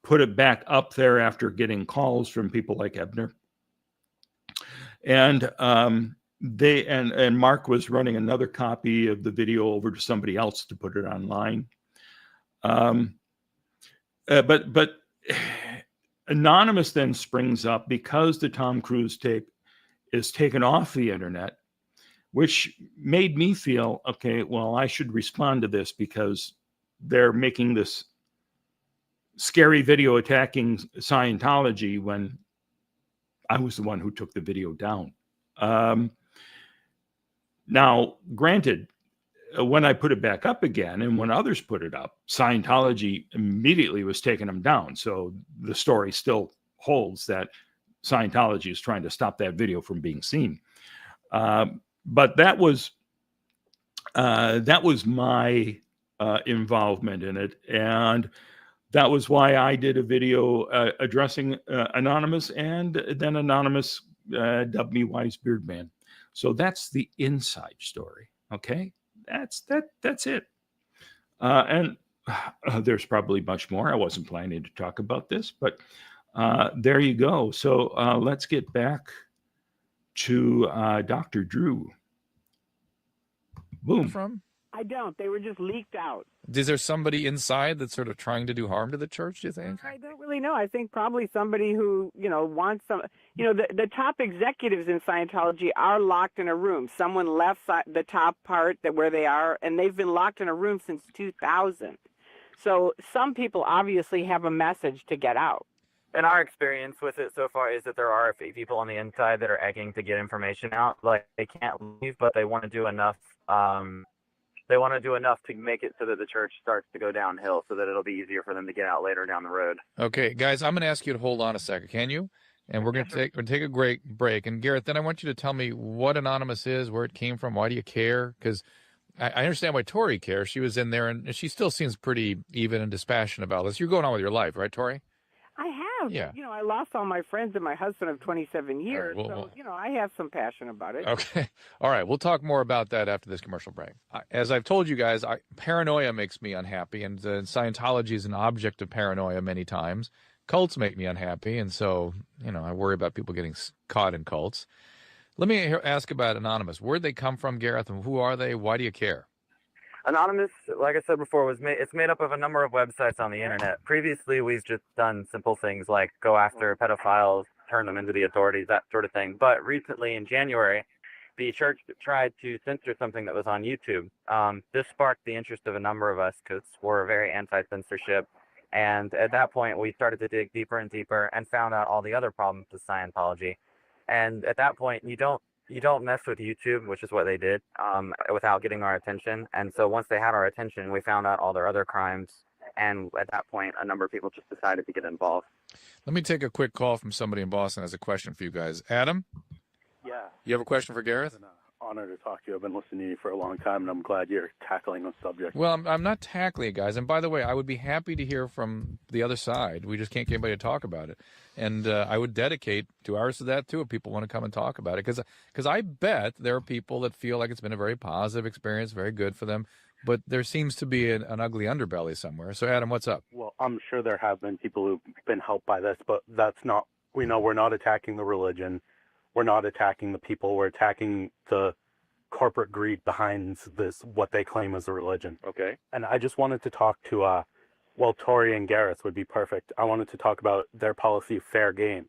put it back up there after getting calls from people like Ebner. And and Mark was running another copy of the video over to somebody else to put it online. But Anonymous then springs up because the Tom Cruise tape is taken off the internet, which made me feel, okay, well, I should respond to this because they're making this scary video attacking Scientology when I was the one who took the video down. Now, granted, when I put it back up again and when others put it up, Scientology immediately was taking them down. So the story still holds that Scientology is trying to stop that video from being seen. But that was my involvement in it. And that was why I did a video addressing Anonymous, and then Anonymous dubbed me Wise Beard Man. So that's the inside story. Okay, that's it. And there's probably much more. I wasn't planning to talk about this, but there you go. So let's get back to Dr. Drew. Boom. From? I don't. They were just leaked out. Is there somebody inside that's sort of trying to do harm to the church, do you think? I don't really know. I think probably somebody who, wants some, the top executives in Scientology are locked in a room. Someone left the top part where they are, and they've been locked in a room since 2000. So some people obviously have a message to get out. And our experience with it so far is that there are a few people on the inside that are egging to get information out. Like, they can't leave, but they want to do enough. They want to do enough to make it so that the church starts to go downhill, so that it'll be easier for them to get out later down the road. Okay, guys, I'm going to ask you to hold on a second, can you? And we're going to take a break. And Gareth, then I want you to tell me what Anonymous is, where it came from, why do you care? Because I understand why Tory cares. She was in there, and she still seems pretty even and dispassionate about this. You're going on with your life, right, Tory? I have. have. Yeah. You know, I lost all my friends and my husband of 27 years. well, so, well- you know, I have some passion about it. Okay. All right. We'll talk more about that after this commercial break. As I've told you guys, paranoia makes me unhappy, and Scientology is an object of paranoia many times. Cults make me unhappy, and so, you know, I worry about people getting caught in cults. Let me ask about Anonymous. Where'd they come from, Gareth, and who are they? Why do you care? Anonymous, like I said before, it's made up of a number of websites on the internet. Previously, we've just done simple things like go after pedophiles, turn them into the authorities, that sort of thing. But recently, in January, the church tried to censor something that was on YouTube. This sparked the interest of a number of us because we're very anti-censorship. And at that point, we started to dig deeper and deeper and found out all the other problems with Scientology. And at that point, you don't mess with YouTube, which is what they did, without getting our attention. And so once they had our attention, we found out all their other crimes. And at that point, a number of people just decided to get involved. Let me take a quick call from somebody in Boston who has a question for you guys. Adam, Yeah, you have a question for Gareth? it's an honor to talk to you. I've been listening to you for a long time, and I'm glad you're tackling the subject. Well, I'm not tackling it, guys. And by the way, I would be happy to hear from the other side. We just can't get anybody to talk about it. And I would dedicate 2 hours to that, too, if people want to come and talk about it. Because I bet there are people that feel like it's been a very positive experience, very good for them. But there seems to be an ugly underbelly somewhere. So, Adam, what's up? Well, I'm sure there have been people who've been helped by this, but that's not, we're not attacking the religion. We're not attacking the people. We're attacking the corporate greed behind this, what they claim is a religion. Okay. And I just wanted to talk to, Tory and Gareth would be perfect. I wanted to talk about their policy of fair game,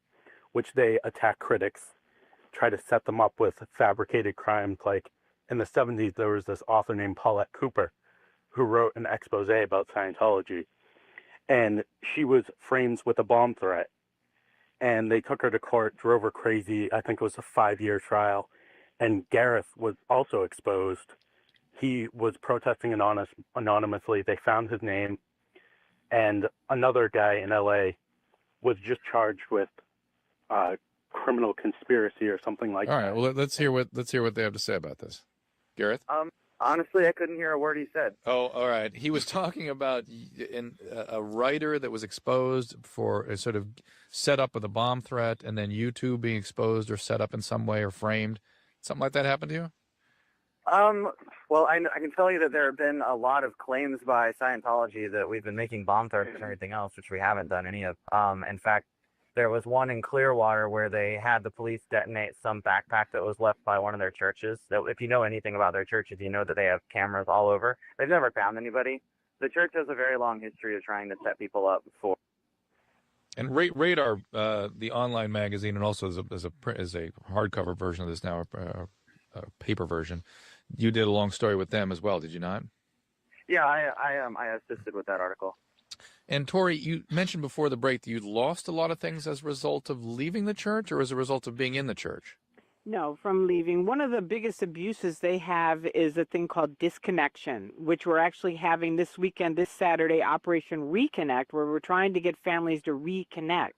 which they attack critics, try to set them up with fabricated crimes. Like in the 70s, there was this author named Paulette Cooper who wrote an expose about Scientology. And she was framed with a bomb threat. And they took her to court, drove her crazy. I think it was a 5-year trial. And Gareth was also exposed. He was protesting anonymously. They found his name. And another guy in LA was just charged with criminal conspiracy or something like that. All right. Well, let's hear what they have to say about this. Gareth? Honestly, I couldn't hear a word he said. Oh, all right. He was talking about a writer that was exposed for a sort of set up with a bomb threat, and then YouTube being exposed or set up in some way or framed. Something like that happened to you? Well, I can tell you that there have been a lot of claims by Scientology that we've been making bomb threats and everything else, which we haven't done any of. In fact, there was one in Clearwater where they had the police detonate some backpack that was left by one of their churches. So if you know anything about their churches, you know that they have cameras all over. They've never found anybody. The church has a very long history of trying to set people up for. And Radar, the online magazine, and also as a hardcover version of this now, a paper version, you did a long story with them as well, did you not? Yeah, I assisted with that article. And Tory, you mentioned before the break that you lost a lot of things as a result of leaving the church, or as a result of being in the church? No, from leaving. One of the biggest abuses they have is a thing called disconnection, which we're actually having this weekend, this Saturday, Operation Reconnect, where we're trying to get families to reconnect.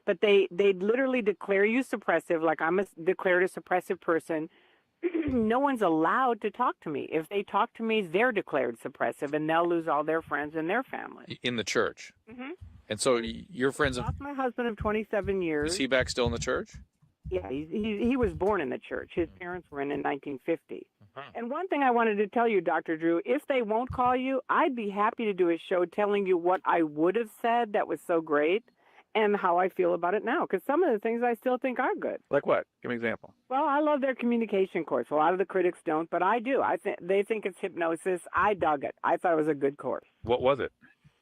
But they literally declare you suppressive, like I'm declared a suppressive person. No one's allowed to talk to me. If they talk to me, they're declared suppressive, and they'll lose all their friends and their family. In the church? Mm-hmm. And so your friends... I lost my husband of 27 years. Is he back still in the church? Yeah, he was born in the church. His parents were in 1950. Uh-huh. And one thing I wanted to tell you, Dr. Drew, if they won't call you, I'd be happy to do a show telling you what I would have said that was so great and how I feel about it now, because some of the things I still think are good. Like what? Give me an example. Well, I love their communication course. A lot of the critics don't, but I do. They think it's hypnosis. I dug it. I thought it was a good course. What was it?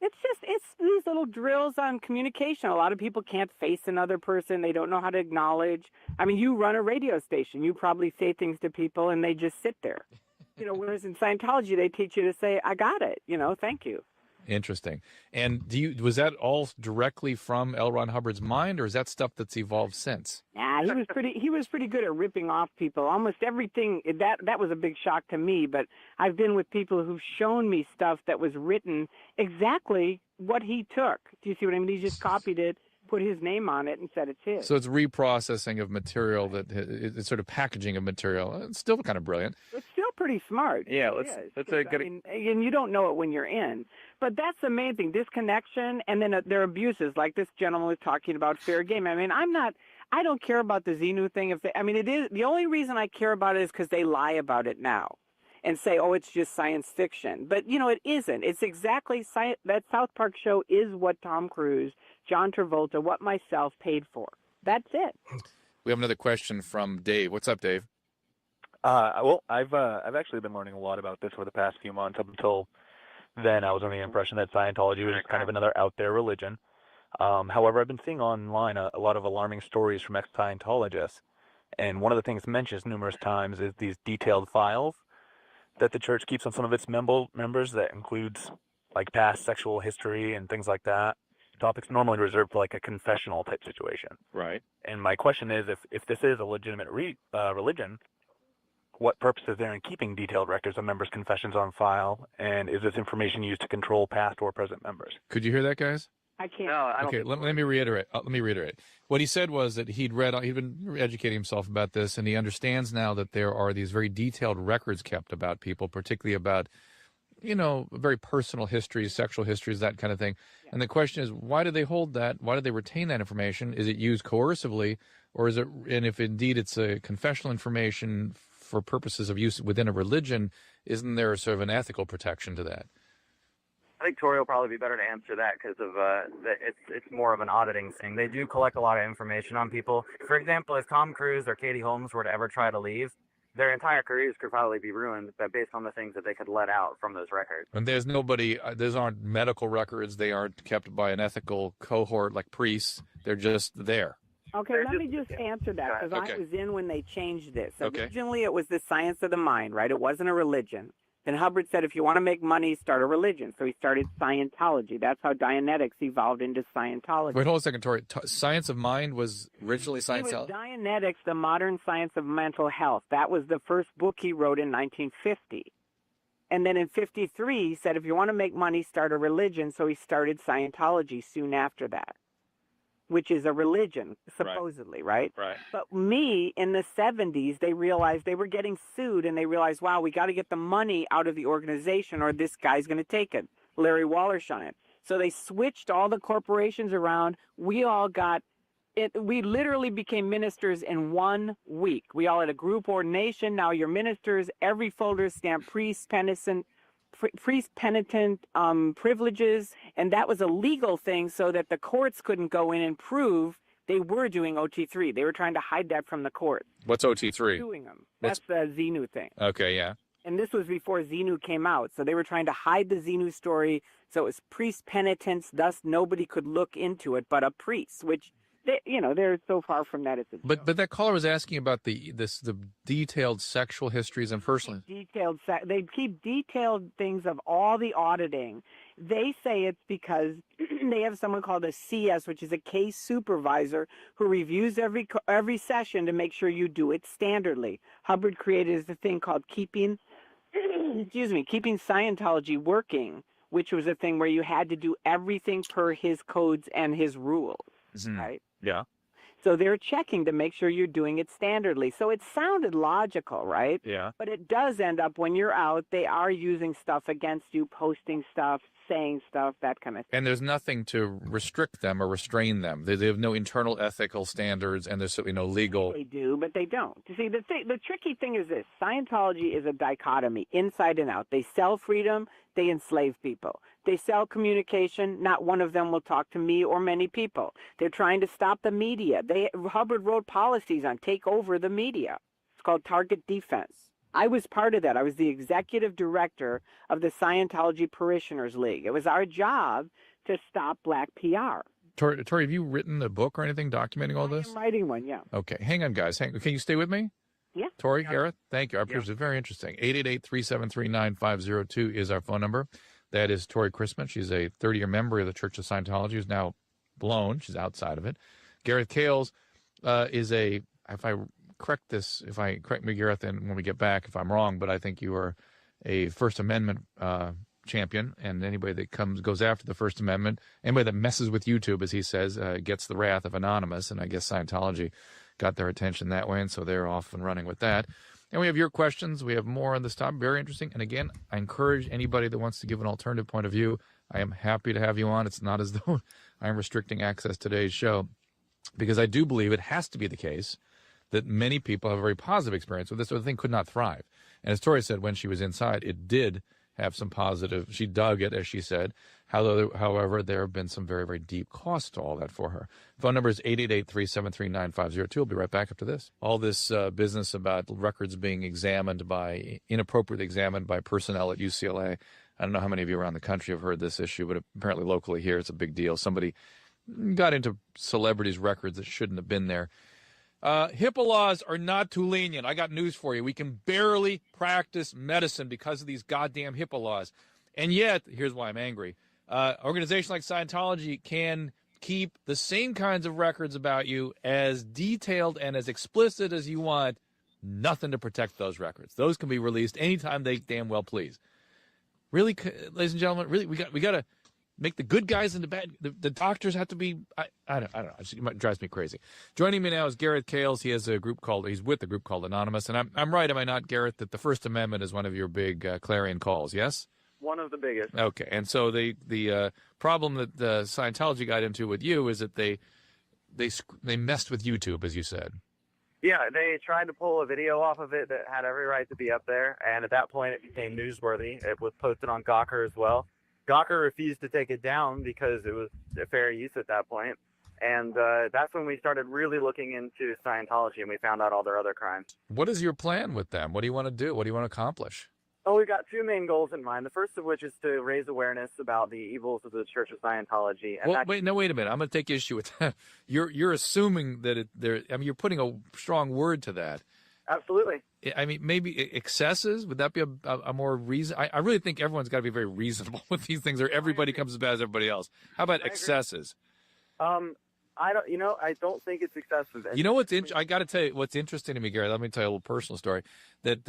It's these little drills on communication. A lot of people can't face another person. They don't know how to acknowledge. I mean, you run a radio station. You probably say things to people and they just sit there. Whereas in Scientology, they teach you to say, I got it. Thank you. Interesting. And was that all directly from L. Ron Hubbard's mind, or is that stuff that's evolved since? Nah, he was pretty good at ripping off people. Almost everything that was a big shock to me, but I've been with people who've shown me stuff that was written exactly what he took. Do you see what I mean? He just copied it. put his name on it and said it's his. So it's reprocessing of material it's sort of packaging of material. It's still kind of brilliant. It's still pretty smart. Yeah, Let's a good. And you don't know it when you're in. But that's the main thing, disconnection, and then there are abuses, like this gentleman was talking about fair game. I mean, I don't care about the Xenu thing. It is the only reason I care about it is because they lie about it now and say, oh, it's just science fiction. But, it isn't. It's exactly that South Park show is what Tom Cruise, John Travolta, what myself paid for. That's it. We have another question from Dave. What's up, Dave? Well, I've actually been learning a lot about this over the past few months. Up until then, I was under the impression that Scientology was just kind of another out there religion. However, I've been seeing online a lot of alarming stories from ex-Scientologists, and one of the things mentioned numerous times is these detailed files that the church keeps on some of its members that includes like past sexual history and things like that. Topics normally reserved for like a confessional type situation. Right. And my question is, if this is a legitimate religion, what purpose is there in keeping detailed records of members' confessions on file, and is this information used to control past or present members? Could you hear that, guys? I can't. No, I don't. Okay, let me reiterate. What he said was that he'd been educating himself about this, and he understands now that there are these very detailed records kept about people, particularly about, very personal histories, sexual histories, that kind of thing. Yeah. And the question is, why do they hold that? Why do they retain that information? Is it used coercively, or is it? And if indeed it's a confessional information for purposes of use within a religion, isn't there sort of an ethical protection to that? I think Tory will probably be better to answer that because of it's more of an auditing thing. They do collect a lot of information on people. For example, if Tom Cruise or Katie Holmes were to ever try to leave, their entire careers could probably be ruined based on the things that they could let out from those records. And there's nobody, those aren't medical records. They aren't kept by an ethical cohort like priests. They're just there. Okay, let me just answer that because Okay. I was in when they changed this. Okay. Originally, it was the science of the mind, right? It wasn't a religion. Then Hubbard said, if you want to make money, start a religion. So he started Scientology. That's how Dianetics evolved into Scientology. Wait, hold a second, Tori. Science of Mind was originally Scientology? It was Dianetics, the modern science of mental health. That was the first book he wrote in 1950. And then in 53, he said, if you want to make money, start a religion. So he started Scientology soon after that, which is a religion, supposedly, right? Right. But me, in the 70s, they realized they were getting sued, and they realized, wow, we got to get the money out of the organization, or this guy's going to take it, Larry Wallerstein. So they switched all the corporations around. We all got it. We literally became ministers in 1 week. We all had a group ordination. Now you're ministers. Every folder is stamped priest penitent privileges, and that was a legal thing so that the courts couldn't go in and prove they were doing OT3. They were trying to hide that from the court. What's OT3? Suing them. That's the Xenu thing. Okay, yeah. And this was before Xenu came out, so they were trying to hide the Xenu story, so it was priest penitence, thus nobody could look into it but a priest, which they're so far from that. It's but that caller was asking about the detailed sexual histories and personal. They keep detailed things of all the auditing. They say it's because they have someone called a CS, which is a case supervisor, who reviews every session to make sure you do it standardly. Hubbard created a thing called keeping Scientology working, which was a thing where you had to do everything per his codes and his rules, right? Yeah. So they're checking to make sure you're doing it standardly. So it sounded logical, right? Yeah. But it does end up when you're out, they are using stuff against you, posting stuff, saying stuff, that kind of thing. And there's nothing to restrict them or restrain them. They have no internal ethical standards, and there's certainly no legal. They do, but they don't. You see, the tricky thing is this. Scientology is a dichotomy, inside and out. They sell freedom, they enslave people. They sell communication. Not one of them will talk to me or many people. They're trying to stop the media. Hubbard wrote policies on take over the media. It's called target defense. I was part of that. I was the executive director of the Scientology Parishioners League. It was our job to stop black PR. Tori, have you written a book or anything documenting all this? I'm writing one, yeah. Okay, hang on, guys. Can you stay with me? Yeah. Tori, Gareth, thank you. Our appears very interesting. 888-373-9502 is our phone number. That is Tory Christman. She's a 30-year member of the Church of Scientology who's now blown. She's outside of it. Gareth Cales is correct me, Gareth, and when we get back, if I'm wrong, but I think you are a First Amendment champion, and anybody that goes after the First Amendment, anybody that messes with YouTube, as he says, gets the wrath of Anonymous, and I guess Scientology got their attention that way, and so they're off and running with that. And we have your questions. We have more on this topic. Very interesting. And again, I encourage anybody that wants to give an alternative point of view. I am happy to have you on. It's not as though I'm restricting access to today's show, because I do believe it has to be the case that many people have a very positive experience with this, so the thing could not thrive. And as Tory said, when she was inside, it did have some positive. She dug it, as she said. However, there have been some very, very deep costs to all that for her. Phone number is 888-373-9502. We'll be right back after this. All this business about records being inappropriately examined by personnel at UCLA. I don't know how many of you around the country have heard this issue, but apparently locally here it's a big deal. Somebody got into celebrities' records that shouldn't have been there. HIPAA laws are not too lenient. I got news for you. We can barely practice medicine because of these goddamn HIPAA laws. And yet, here's why I'm angry. Organizations like Scientology can keep the same kinds of records about you as detailed and as explicit as you want. Nothing to protect those records. Those can be released anytime they damn well please. Really, ladies and gentlemen, really, we got to make the good guys and the bad. The doctors have to be. I don't know. It drives me crazy. Joining me now is Gareth Cales. He's with a group called Anonymous. And I'm right, am I not, Gareth, that the First Amendment is one of your big clarion calls? Yes. One of the biggest. Okay, and so the problem that the Scientology got into with you is that they messed with YouTube, as you said. Yeah, they tried to pull a video off of it that had every right to be up there, and at that point it became newsworthy. It was posted on Gawker as well. Gawker refused to take it down because it was fair use at that point. And that's when we started really looking into Scientology, and we found out all their other crimes. What is your plan with them? What do you want to do? What do you want to accomplish? Oh, we've got two main goals in mind. The first of which is to raise awareness about the evils of the Church of Scientology. And wait a minute. I'm going to take issue with that. You're assuming that you're putting a strong word to that. Absolutely. I mean, maybe excesses. Would that be a more reason? I really think everyone's got to be very reasonable with these things, or everybody comes as bad as everybody else. How about excesses? I don't think it's excessive. You know what's I got to tell you what's interesting to me, Gary. Let me tell you a little personal story. That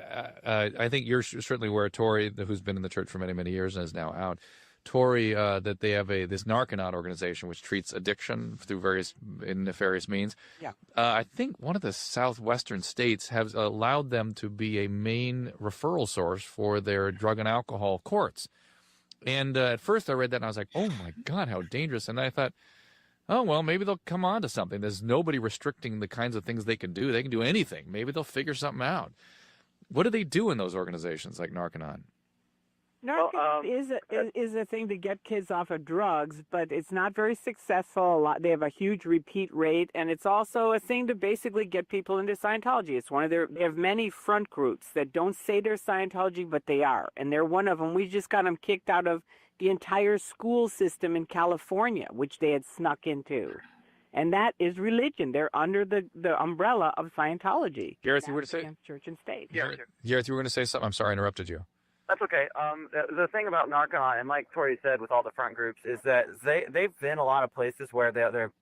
I think you're certainly aware of Tory, who's been in the church for many, many years and is now out. Tory, that they have this Narconon organization which treats addiction through various nefarious means. Yeah. I think one of the southwestern states has allowed them to be a main referral source for their drug and alcohol courts. And at first I read that and I was like, oh my God, how dangerous. And I thought, oh, well, maybe they'll come on to something. There's nobody restricting the kinds of things they can do. They can do anything. Maybe they'll figure something out. What do they do in those organizations like Narconon? Narconon is a thing to get kids off of drugs, but it's not very successful. They have a huge repeat rate, and it's also a thing to basically get people into Scientology. It's they have many front groups that don't say they're Scientology, but they are, and they're one of them. We just got them kicked out of the entire school system in California, which they had snuck into. And that is religion. They're under the umbrella of Scientology. Gareth, you were to say? Church and state. Yeah. Gareth, you were going to say something? I'm sorry, I interrupted you. That's okay. The thing about Narconon, and like Tory said with all the front groups, is that they've been a lot of places where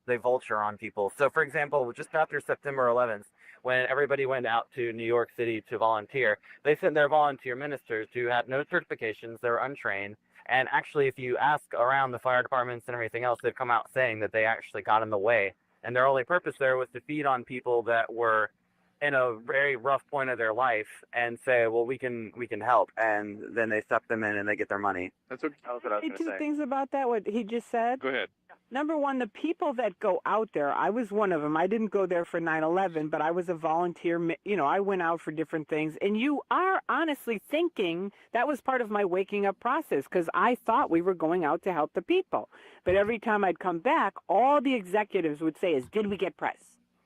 they vulture on people. So, for example, just after September 11th, when everybody went out to New York City to volunteer, they sent their volunteer ministers who had no certifications, they were untrained. And actually, if you ask around the fire departments and everything else, they've come out saying that they actually got in the way. And their only purpose there was to feed on people that were in a very rough point of their life and say, well, we can help. And then they suck them in and they get their money. That's what I was going to say. Two things about that, what he just said. Go ahead. Number one, the people that go out there, I was one of them. I didn't go there for 9/11, but I was a volunteer. I went out for different things. And you are honestly thinking that was part of my waking up process, because I thought we were going out to help the people. But every time I'd come back, all the executives would say is, did we get press?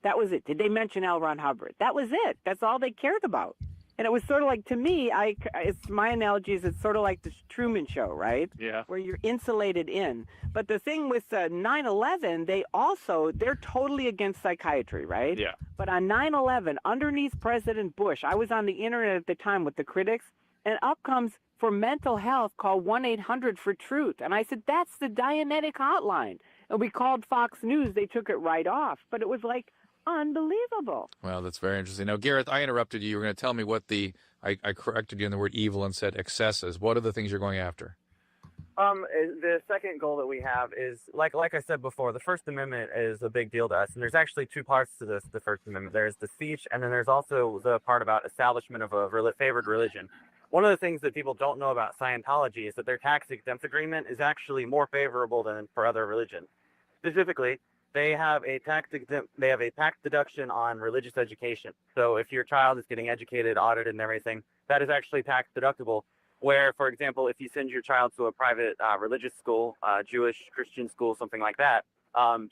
That was it. Did they mention L. Ron Hubbard? That was it. That's all they cared about. And it was sort of like, to me, it's my analogy is it's sort of like the Truman Show, right? Yeah. Where you're insulated in. But the thing with 9/11, they're totally against psychiatry, right? Yeah. But on 9/11, underneath President Bush, I was on the internet at the time with the critics, and up comes for mental health, call 1-800-for-truth. And I said, that's the Dianetic hotline. And we called Fox News. They took it right off. But it was like, unbelievable. Well, that's very interesting. Now, Gareth, I interrupted you. You were going to tell me what I corrected you in the word evil and said excesses. What are the things you're going after? The second goal that we have is, like I said before, the First Amendment is a big deal to us, and there's actually two parts to this, the First Amendment. There's the speech, and then there's also the part about establishment of a favored religion. One of the things that people don't know about Scientology is that their tax-exempt agreement is actually more favorable than for other religions. Specifically, they have a tax deduction on religious education. So if your child is getting educated, audited, and everything, that is actually tax deductible. Where, for example, if you send your child to a private religious school, Jewish, Christian school, something like that,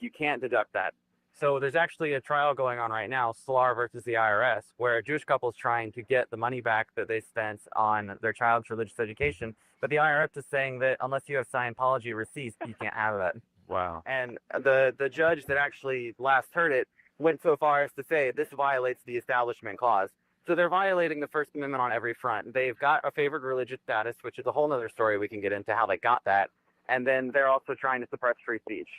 you can't deduct that. So there's actually a trial going on right now, SLAR versus the IRS, where a Jewish couple is trying to get the money back that they spent on their child's religious education. But the IRS is saying that unless you have Scientology receipts, you can't have it. Wow. And the judge that actually last heard it went so far as to say this violates the Establishment Clause. So they're violating the First Amendment on every front. They've got a favored religious status, which is a whole other story we can get into how they got that. And then they're also trying to suppress free speech.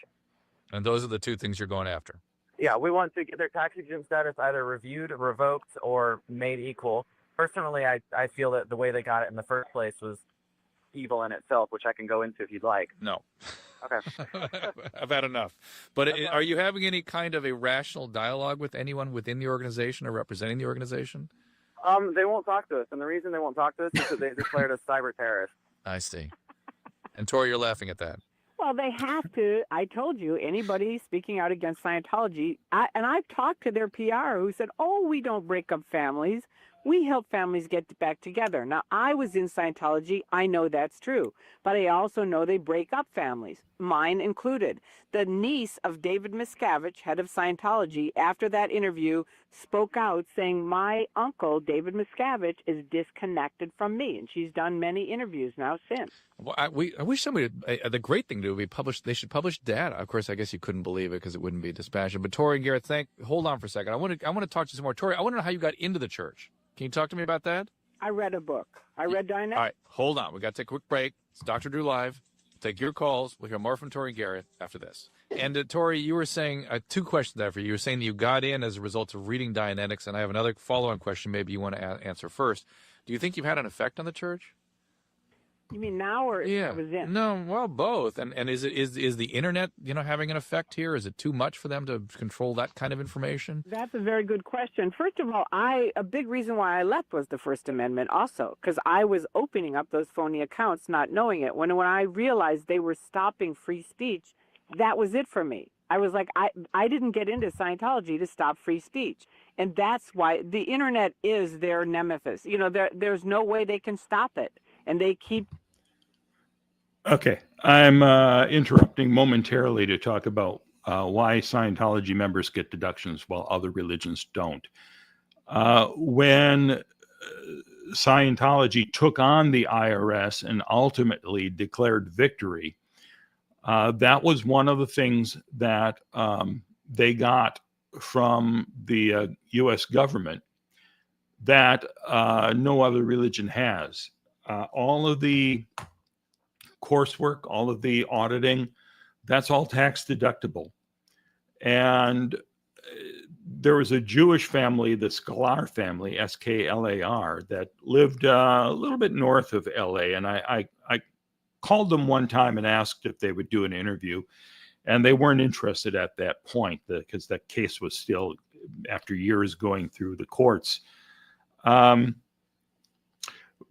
And those are the two things you're going after. Yeah, we want to get their tax-exempt status either reviewed, revoked, or made equal. Personally, I feel that the way they got it in the first place was evil in itself, which I can go into if you'd like. No. Okay. I've had enough. But are you having any kind of a rational dialogue with anyone within the organization or representing the organization? They won't talk to us, and the reason they won't talk to us is that they declared us cyber terrorists. I see. And Tori, you're laughing at that. Well, they have to. I told you, anybody speaking out against Scientology, and I've talked to their PR who said, oh, we don't break up families. We help families get back together. Now, I was in Scientology. I know that's true. But I also know they break up families, mine included. The niece of David Miscavige, head of Scientology, after that interview, spoke out saying, my uncle, David Miscavige, is disconnected from me. And she's done many interviews now since. Well, I wish somebody, the great thing to do would be they should publish data. Of course, I guess you couldn't believe it because it wouldn't be dispassionate. But Tori and Gareth, hold on for a second. I want to talk to you some more. Tori, I want to know how you got into the church. Can you talk to me about that? I read a book. I read Dinah. All right, hold on. We got to take a quick break. It's Dr. Drew Live. Take your calls. We'll hear more from Tori and Gareth after this. And Tori, you were saying two questions there for you. You were saying that you got in as a result of reading Dianetics, and I have another follow-on question maybe you want to answer first. Do you think you've had an effect on the church? You mean now or Yeah. I was in? No, well, both. And is the internet, having an effect here? Is it too much for them to control that kind of information? That's a very good question. First of all, a big reason why I left was the First Amendment also, because I was opening up those phony accounts not knowing it. When I realized they were stopping free speech, that was it for me. I was like, I didn't get into Scientology to stop free speech. And that's why the internet is their nemesis. There's no way they can stop it. And they keep. Okay. I'm interrupting momentarily to talk about why Scientology members get deductions while other religions don't. When Scientology took on the IRS and ultimately declared victory, that was one of the things that they got from the U.S. government that no other religion has. All of the coursework, all of the auditing, that's all tax deductible. And there was a Jewish family, the Sklar family, S-K-L-A-R, that lived a little bit north of L.A. And I called them one time and asked if they would do an interview. And they weren't interested at that point because that case was still, after years, going through the courts.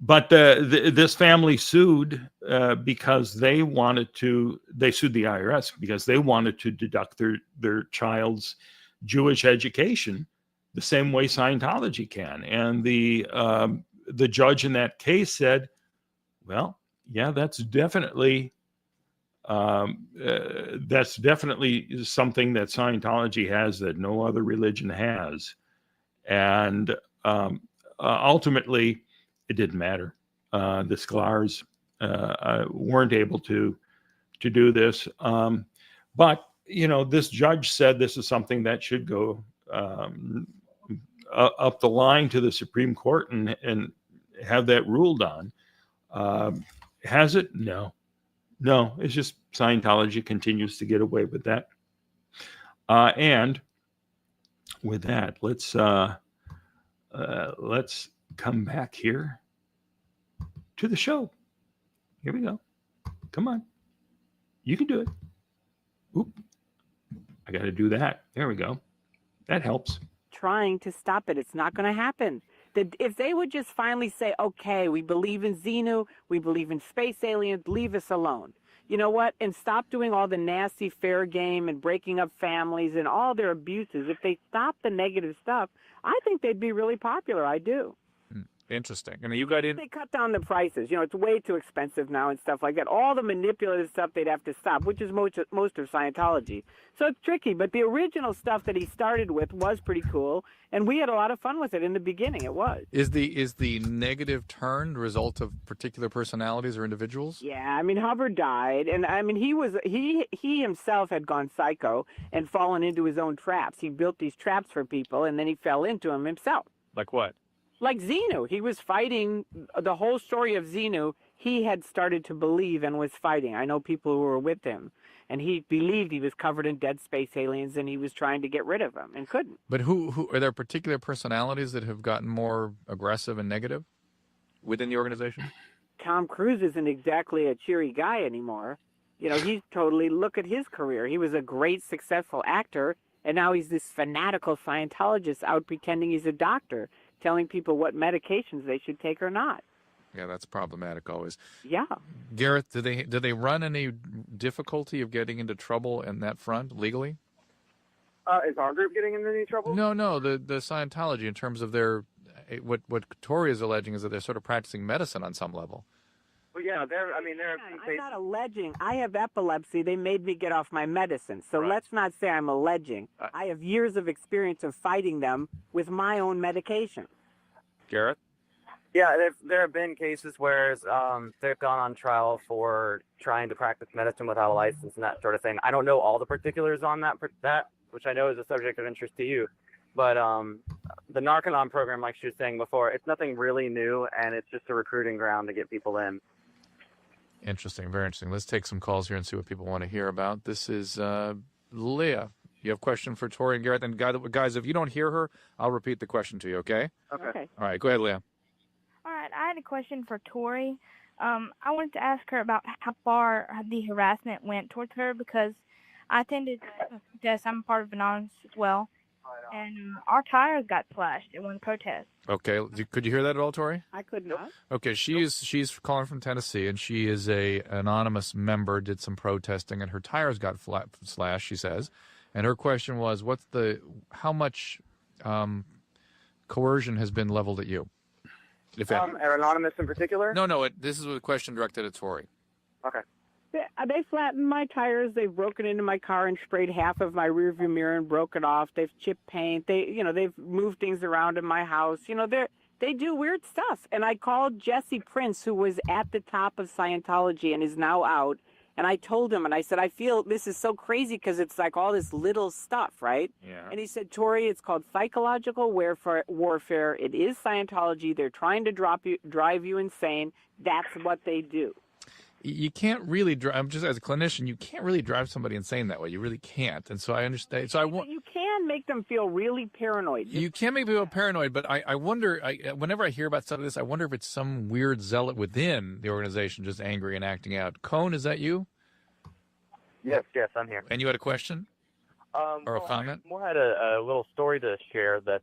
But this family sued because they sued the IRS because they wanted to deduct their child's Jewish education the same way Scientology can. And the judge in that case said, well, yeah, that's definitely something that Scientology has that no other religion has. And ultimately, it didn't matter. The Sklars weren't able to do this. But, this judge said this is something that should go up the line to the Supreme Court and have that ruled on. Has it? No. It's just Scientology continues to get away with that. And with that, let's come back here to the show. Here we go. Come on. You can do it. Oop. I got to do that. There we go. That helps. Trying to stop it. It's not going to happen. If they would just finally say, okay, we believe in Xenu, we believe in space aliens, leave us alone. You know what? And stop doing all the nasty fair game and breaking up families and all their abuses. If they stop the negative stuff, I think they'd be really popular. I do. Interesting. And you got in. They cut down the prices. You know, it's way too expensive now and stuff like that. All the manipulative stuff they'd have to stop, which is most of Scientology. So it's tricky. But the original stuff that he started with was pretty cool, and we had a lot of fun with it in the beginning. It was. Is the negative turn the result of particular personalities or individuals? Yeah, I mean, Hubbard died, and I mean, he himself had gone psycho and fallen into his own traps. He built these traps for people, and then he fell into them himself. Like what? Like Xenu. He was fighting the whole story of Xenu. He had started to believe and was fighting. I know people who were with him, and he believed he was covered in dead space aliens, and he was trying to get rid of them and couldn't. But who are there particular personalities that have gotten more aggressive and negative within the organization? Tom Cruise isn't exactly a cheery guy anymore. You know, he's totally, look at his career. He was a great, successful actor, and now he's this fanatical Scientologist out pretending he's a doctor, telling people what medications they should take or not. Yeah, that's problematic always. Yeah. Gareth, do they run any difficulty of getting into trouble in that front legally? Is our group getting into any trouble? No, the Scientology, in terms of their, what Tory is alleging is that they're sort of practicing medicine on some level. Well, yeah, I'm not alleging. I have epilepsy. They made me get off my medicine. So let's not say I'm alleging. I have years of experience of fighting them with my own medication. Gareth? Yeah, there have been cases where they've gone on trial for trying to practice medicine without a license and that sort of thing. I don't know all the particulars on that, which I know is a subject of interest to you. But the Narconon program, like she was saying before, it's nothing really new, and it's just a recruiting ground to get people in. Interesting, very interesting. Let's take some calls here and see what people want to hear about. This is Leah. You have a question for Tory and Gareth? And guys, if you don't hear her, I'll repeat the question to you, okay? Okay. All right, go ahead, Leah. All right, I had a question for Tory. I wanted to ask her about how far the harassment went towards her, because I attended a protest. I'm part of Anonymous as well. And our tires got slashed at one protest. Okay, could you hear that at all, Tory? I could not. Okay, she's calling from Tennessee, and she is a anonymous member, did some protesting, and her tires got slashed, she says. And her question was, how much coercion has been leveled at you? If At Anonymous in particular? No, this is a question directed at Tory. Okay. They flattened my tires. They've broken into my car and sprayed half of my rearview mirror and broke it off. They've chipped paint. They've moved things around in my house. They do weird stuff. And I called Jesse Prince, who was at the top of Scientology and is now out. And I told him, and I said, I feel this is so crazy because it's like all this little stuff, right? Yeah. And he said, Tory, it's called psychological warfare. It is Scientology. They're trying to drive you insane. That's what they do. You can't really drive. I'm just as a clinician, you can't really drive somebody insane that way. You really can't. And so I understand. So you can make them feel really paranoid. You can make people paranoid, but I wonder. Whenever I hear about stuff like this, I wonder if it's some weird zealot within the organization just angry and acting out. Cone, is that you? Yes, I'm here. And you had a question or a comment? I more had a little story to share that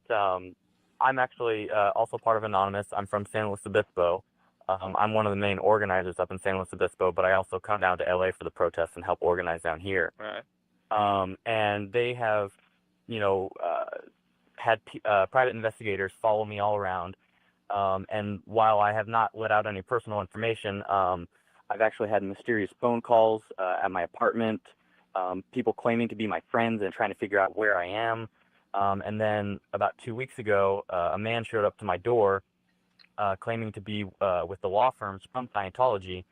I'm actually also part of Anonymous. I'm from San Luis Obispo. I'm one of the main organizers up in San Luis Obispo, but I also come down to LA for the protests and help organize down here. Right. And they have, had private investigators follow me all around. And while I have not let out any personal information, I've actually had mysterious phone calls at my apartment, people claiming to be my friends and trying to figure out where I am. And then about 2 weeks ago, a man showed up to my door claiming to be with the law firms from Scientology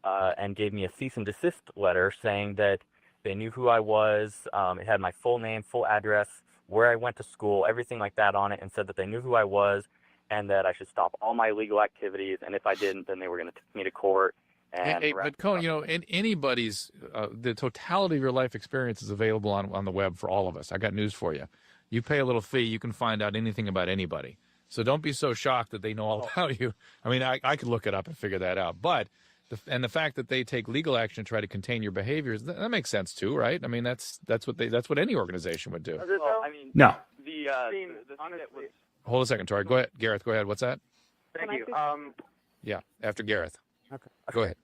and gave me a cease and desist letter saying that they knew who I was. It had my full name, full address, where I went to school, everything like that on it, and said that they knew who I was and that I should stop all my legal activities. And if I didn't, then they were going to take me to court. But Cone, anybody's the totality of your life experience is available on the web for all of us. I got news for you. You pay a little fee, you can find out anything about anybody. So don't be so shocked that they know all about you. I mean, I could look it up and figure that out. But the fact that they take legal action to try to contain your behaviors, that makes sense too, right? I mean, that's what any organization would do. Well, I mean, No. Hold a second, Tori. Go ahead, Gareth. Go ahead. What's that? thank you. Yeah, after Gareth. Okay. Go ahead.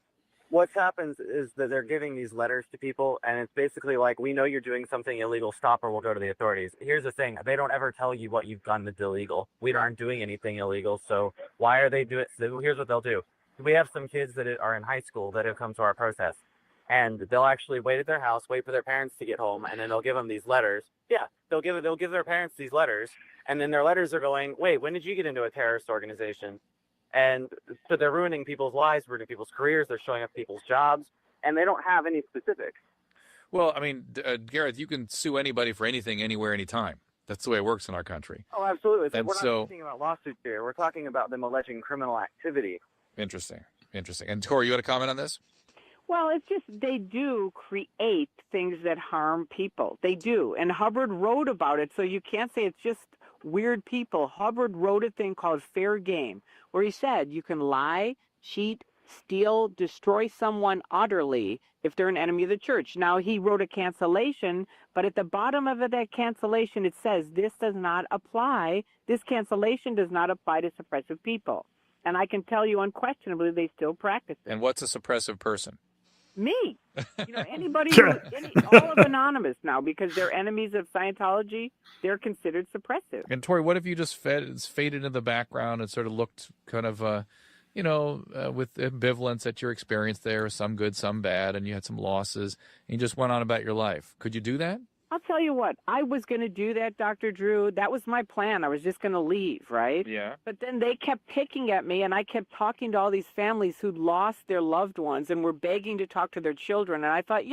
What happens is that they're giving these letters to people, and it's basically like, we know you're doing something illegal, stop or we'll go to the authorities. Here's the thing, they don't ever tell you what you've done that's illegal. We aren't doing anything illegal, so why are they doing it? So here's what they'll do. We have some kids that are in high school that have come to our protest, and they'll actually wait at their house, wait for their parents to get home, and then they'll give them these letters. Yeah, they'll give their parents these letters, and then their letters are going, wait, when did you get into a terrorist organization? And so they're ruining people's lives, ruining people's careers, they're showing up people's jobs, and they don't have any specifics. Well, I mean, Gareth, you can sue anybody for anything, anywhere, anytime. That's the way it works in our country. Oh, absolutely. And We're not so- talking about lawsuits here. We're talking about them alleging criminal activity. Interesting. And Tori, you had a comment on this? Well, it's just they do create things that harm people. They do. And Hubbard wrote about it, so you can't say it's just weird people. Hubbard wrote a thing called Fair Game, where he said you can lie, cheat, steal, destroy someone utterly if they're an enemy of the church. Now, he wrote a cancellation, but at the bottom of that cancellation, it says this does not apply. This cancellation does not apply to suppressive people. And I can tell you unquestionably they still practice it. And what's a suppressive person? Me. Anybody, all of Anonymous now, because they're enemies of Scientology, they're considered suppressive. And Tori, what if you just faded into the background and sort of looked kind of, with ambivalence at your experience there, some good, some bad, and you had some losses, and you just went on about your life? Could you do that? I'll tell you what, I was going to do that, Dr. Drew. That was my plan. I was just going to leave, right? Yeah. But then they kept picking at me, and I kept talking to all these families who'd lost their loved ones and were begging to talk to their children. And I thought,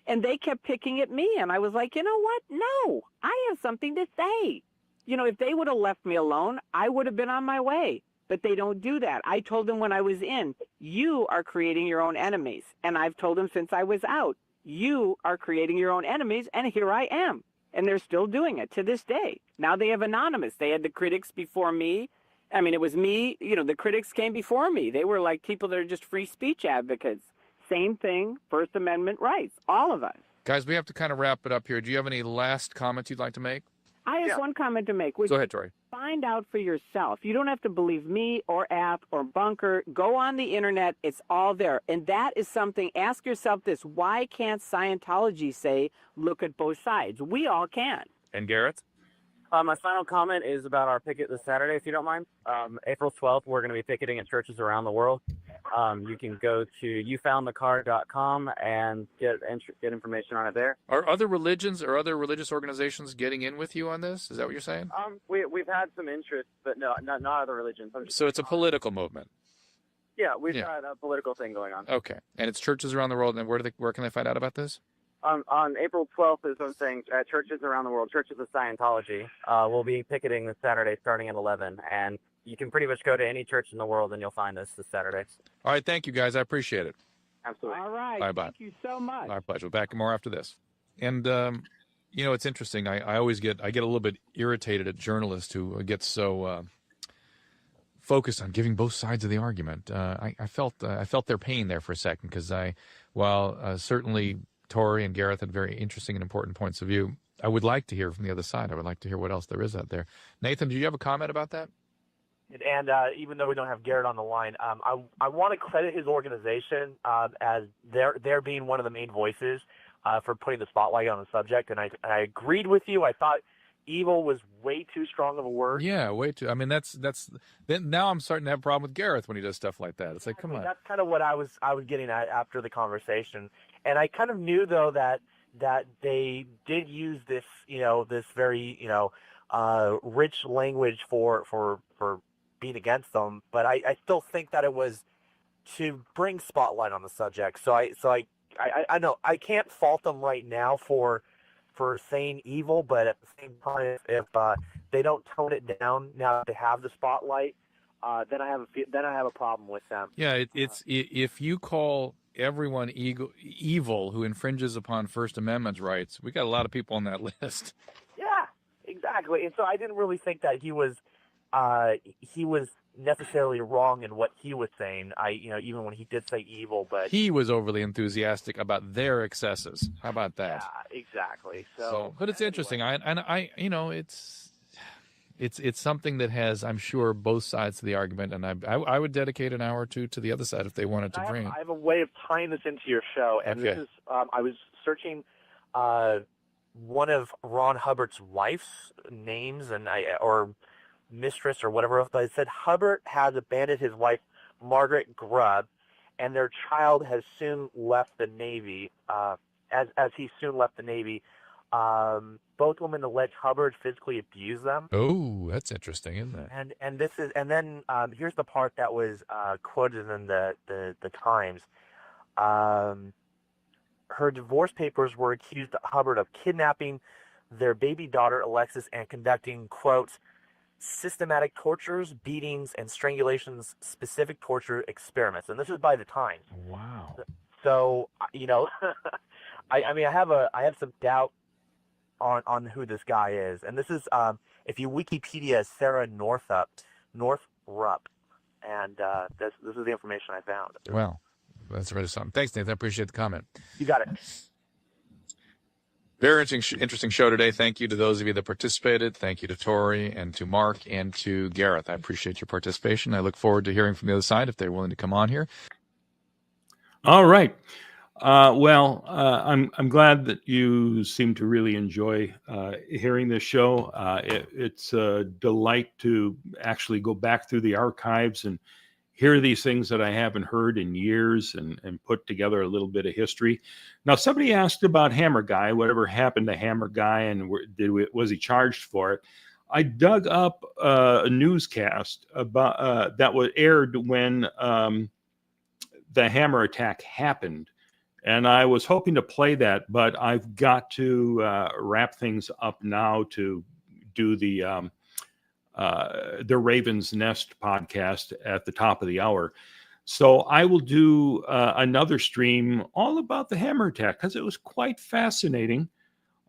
and they kept picking at me. And I was like, you know what? No, I have something to say. If they would have left me alone, I would have been on my way. But they don't do that. I told them when I was in, you are creating your own enemies. And I've told them since I was out, you are creating your own enemies, and here I am. And they're still doing it to this day. Now they have Anonymous. They had the critics before me. I mean, it was me. The critics came before me. They were like people that are just free speech advocates. Same thing, First Amendment rights, all of us. Guys, we have to kind of wrap it up here. Do you have any last comments you'd like to make? I have one comment to make. Go ahead, Tori. Find out for yourself. You don't have to believe me or App or Bunker. Go on the internet. It's all there. And that is something, ask yourself this, why can't Scientology say, look at both sides? We all can. And Gareth? My final comment is about our picket this Saturday, if you don't mind. April 12th, we're going to be picketing at churches around the world. You can go to youfoundthecar.com and get information on it there. Are other religions or other religious organizations getting in with you on this? Is that what you're saying? We've had some interest, but no, not other religions. So it's a political movement. Yeah, we've got a political thing going on. Okay. And it's churches around the world. And where can they find out about this? On April 12th is what I'm saying, at churches around the world, churches of Scientology, we'll be picketing this Saturday starting at 11. And you can pretty much go to any church in the world and you'll find us this Saturday. All right. Thank you, guys. I appreciate it. Absolutely. All right. Bye-bye. Thank you so much. My pleasure. We'll back more after this. And, it's interesting. I always get a little bit irritated at journalists who get so focused on giving both sides of the argument. I felt their pain there for a second because while certainly Tory and Gareth had very interesting and important points of view, I would like to hear from the other side. I would like to hear what else there is out there. Nathan, do you have a comment about that? And even though we don't have Garrett on the line, I want to credit his organization as they're being one of the main voices for putting the spotlight on the subject. And I agreed with you. I thought evil was way too strong of a word. Yeah, way too. I mean, that's then now I'm starting to have a problem with Gareth when he does stuff like that. It's like, come on. That's kind of what I was getting at after the conversation. And I kind of knew though that they did use this, this very, rich language for being against them, but I still think that it was to bring spotlight on the subject. So I know I can't fault them right now for saying evil, but at the same time, if they don't tone it down now to have the spotlight, then I have a problem with them. Yeah, it's if you call everyone evil who infringes upon First Amendment rights, we got a lot of people on that list. Yeah, exactly. And so I didn't really think that he was necessarily wrong in what he was saying. Even when he did say evil, but He was overly enthusiastic about their excesses. How about that? yeah, exactly. So But it's interesting. It's something that has, I'm sure, both sides of the argument, and I would dedicate an hour or two to the other side if they wanted to bring it. I have a way of tying this into your show, and Okay. this is I was searching one of Ron Hubbard's wife's names or mistress or whatever else, but it said Hubbard has abandoned his wife Margaret Grubb, and their child has soon left the Navy. As he soon left the Navy, both women allege Hubbard physically abused them. Oh, that's interesting, isn't it? And then here's the part that was quoted in the Times. Her divorce papers were accused Hubbard of kidnapping their baby daughter Alexis and conducting, quote, systematic tortures, beatings, and strangulations, specific torture experiments. And this is by the Times. Wow. So I have some doubt on who this guy is, and this is if you Wikipedia Sarah Northrup, and this is the information I found. Well, that's really something. Thanks, Nathan. I appreciate the comment. You got it. Very interesting show today. Thank you to those of you that participated. Thank you to Tory and to Mark and to Gareth. I appreciate your participation. I look forward to hearing from the other side if they're willing to come on here. All right. I'm glad that you seem to really enjoy hearing this show. It's a delight to actually go back through the archives and hear these things that I haven't heard in years and put together a little bit of history. Now, somebody asked about Hammer Guy, whatever happened to Hammer Guy, and was he charged for it? I dug up a newscast about that was aired when the Hammer attack happened. And I was hoping to play that, but I've got to wrap things up now to do the Raven's Nest podcast at the top of the hour. So I will do another stream all about the Hammer attack because it was quite fascinating.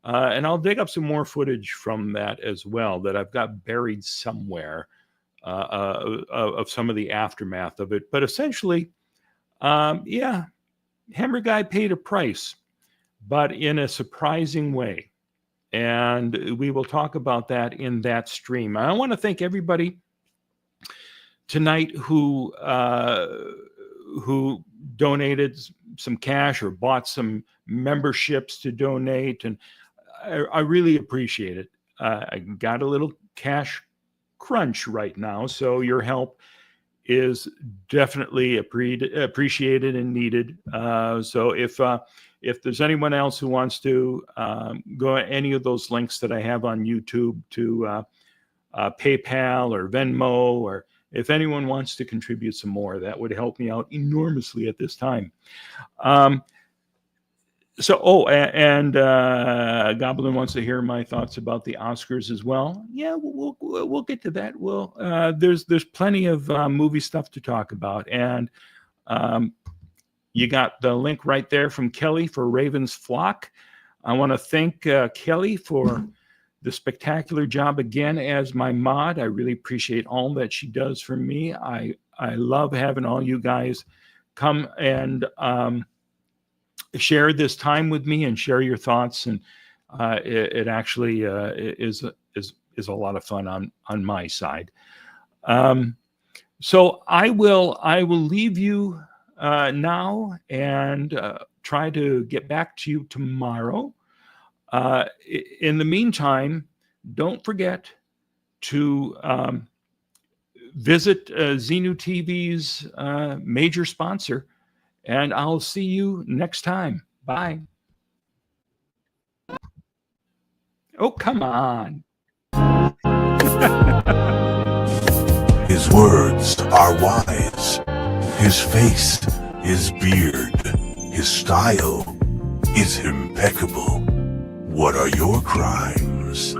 And I'll dig up some more footage from that as well that I've got buried somewhere of some of the aftermath of it. But essentially, Hammer Guy paid a price, but in a surprising way. And we will talk about that in that stream. I want to thank everybody tonight who donated some cash or bought some memberships to donate. And I really appreciate it. I got a little cash crunch right now, so your help is definitely appreciated and needed. So if there's anyone else who wants to go to any of those links that I have on YouTube to PayPal or Venmo, or if anyone wants to contribute some more, that would help me out enormously at this time. And Goblin wants to hear my thoughts about the Oscars as well. Yeah, we'll get to that. There's plenty of movie stuff to talk about, and you got the link right there from Kelly for Raven's Flock. I want to thank Kelly for the spectacular job again as my mod. I really appreciate all that she does for me. I love having all you guys come and share this time with me and share your thoughts, and it actually is a lot of fun on my side. So I will leave you now and try to get back to you tomorrow. In the meantime, don't forget to visit Xenu TV's major sponsor, and I'll see you next time. Bye. Oh, come on. His words are wise. His face, his beard, his style is impeccable. What are your crimes?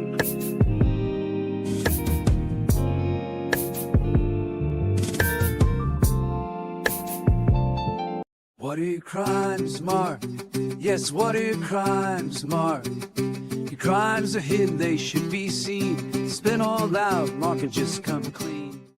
What are your crimes, Mark? Yes, what are your crimes, Mark? Your crimes are hidden, they should be seen. Spin all out, Mark and just come clean.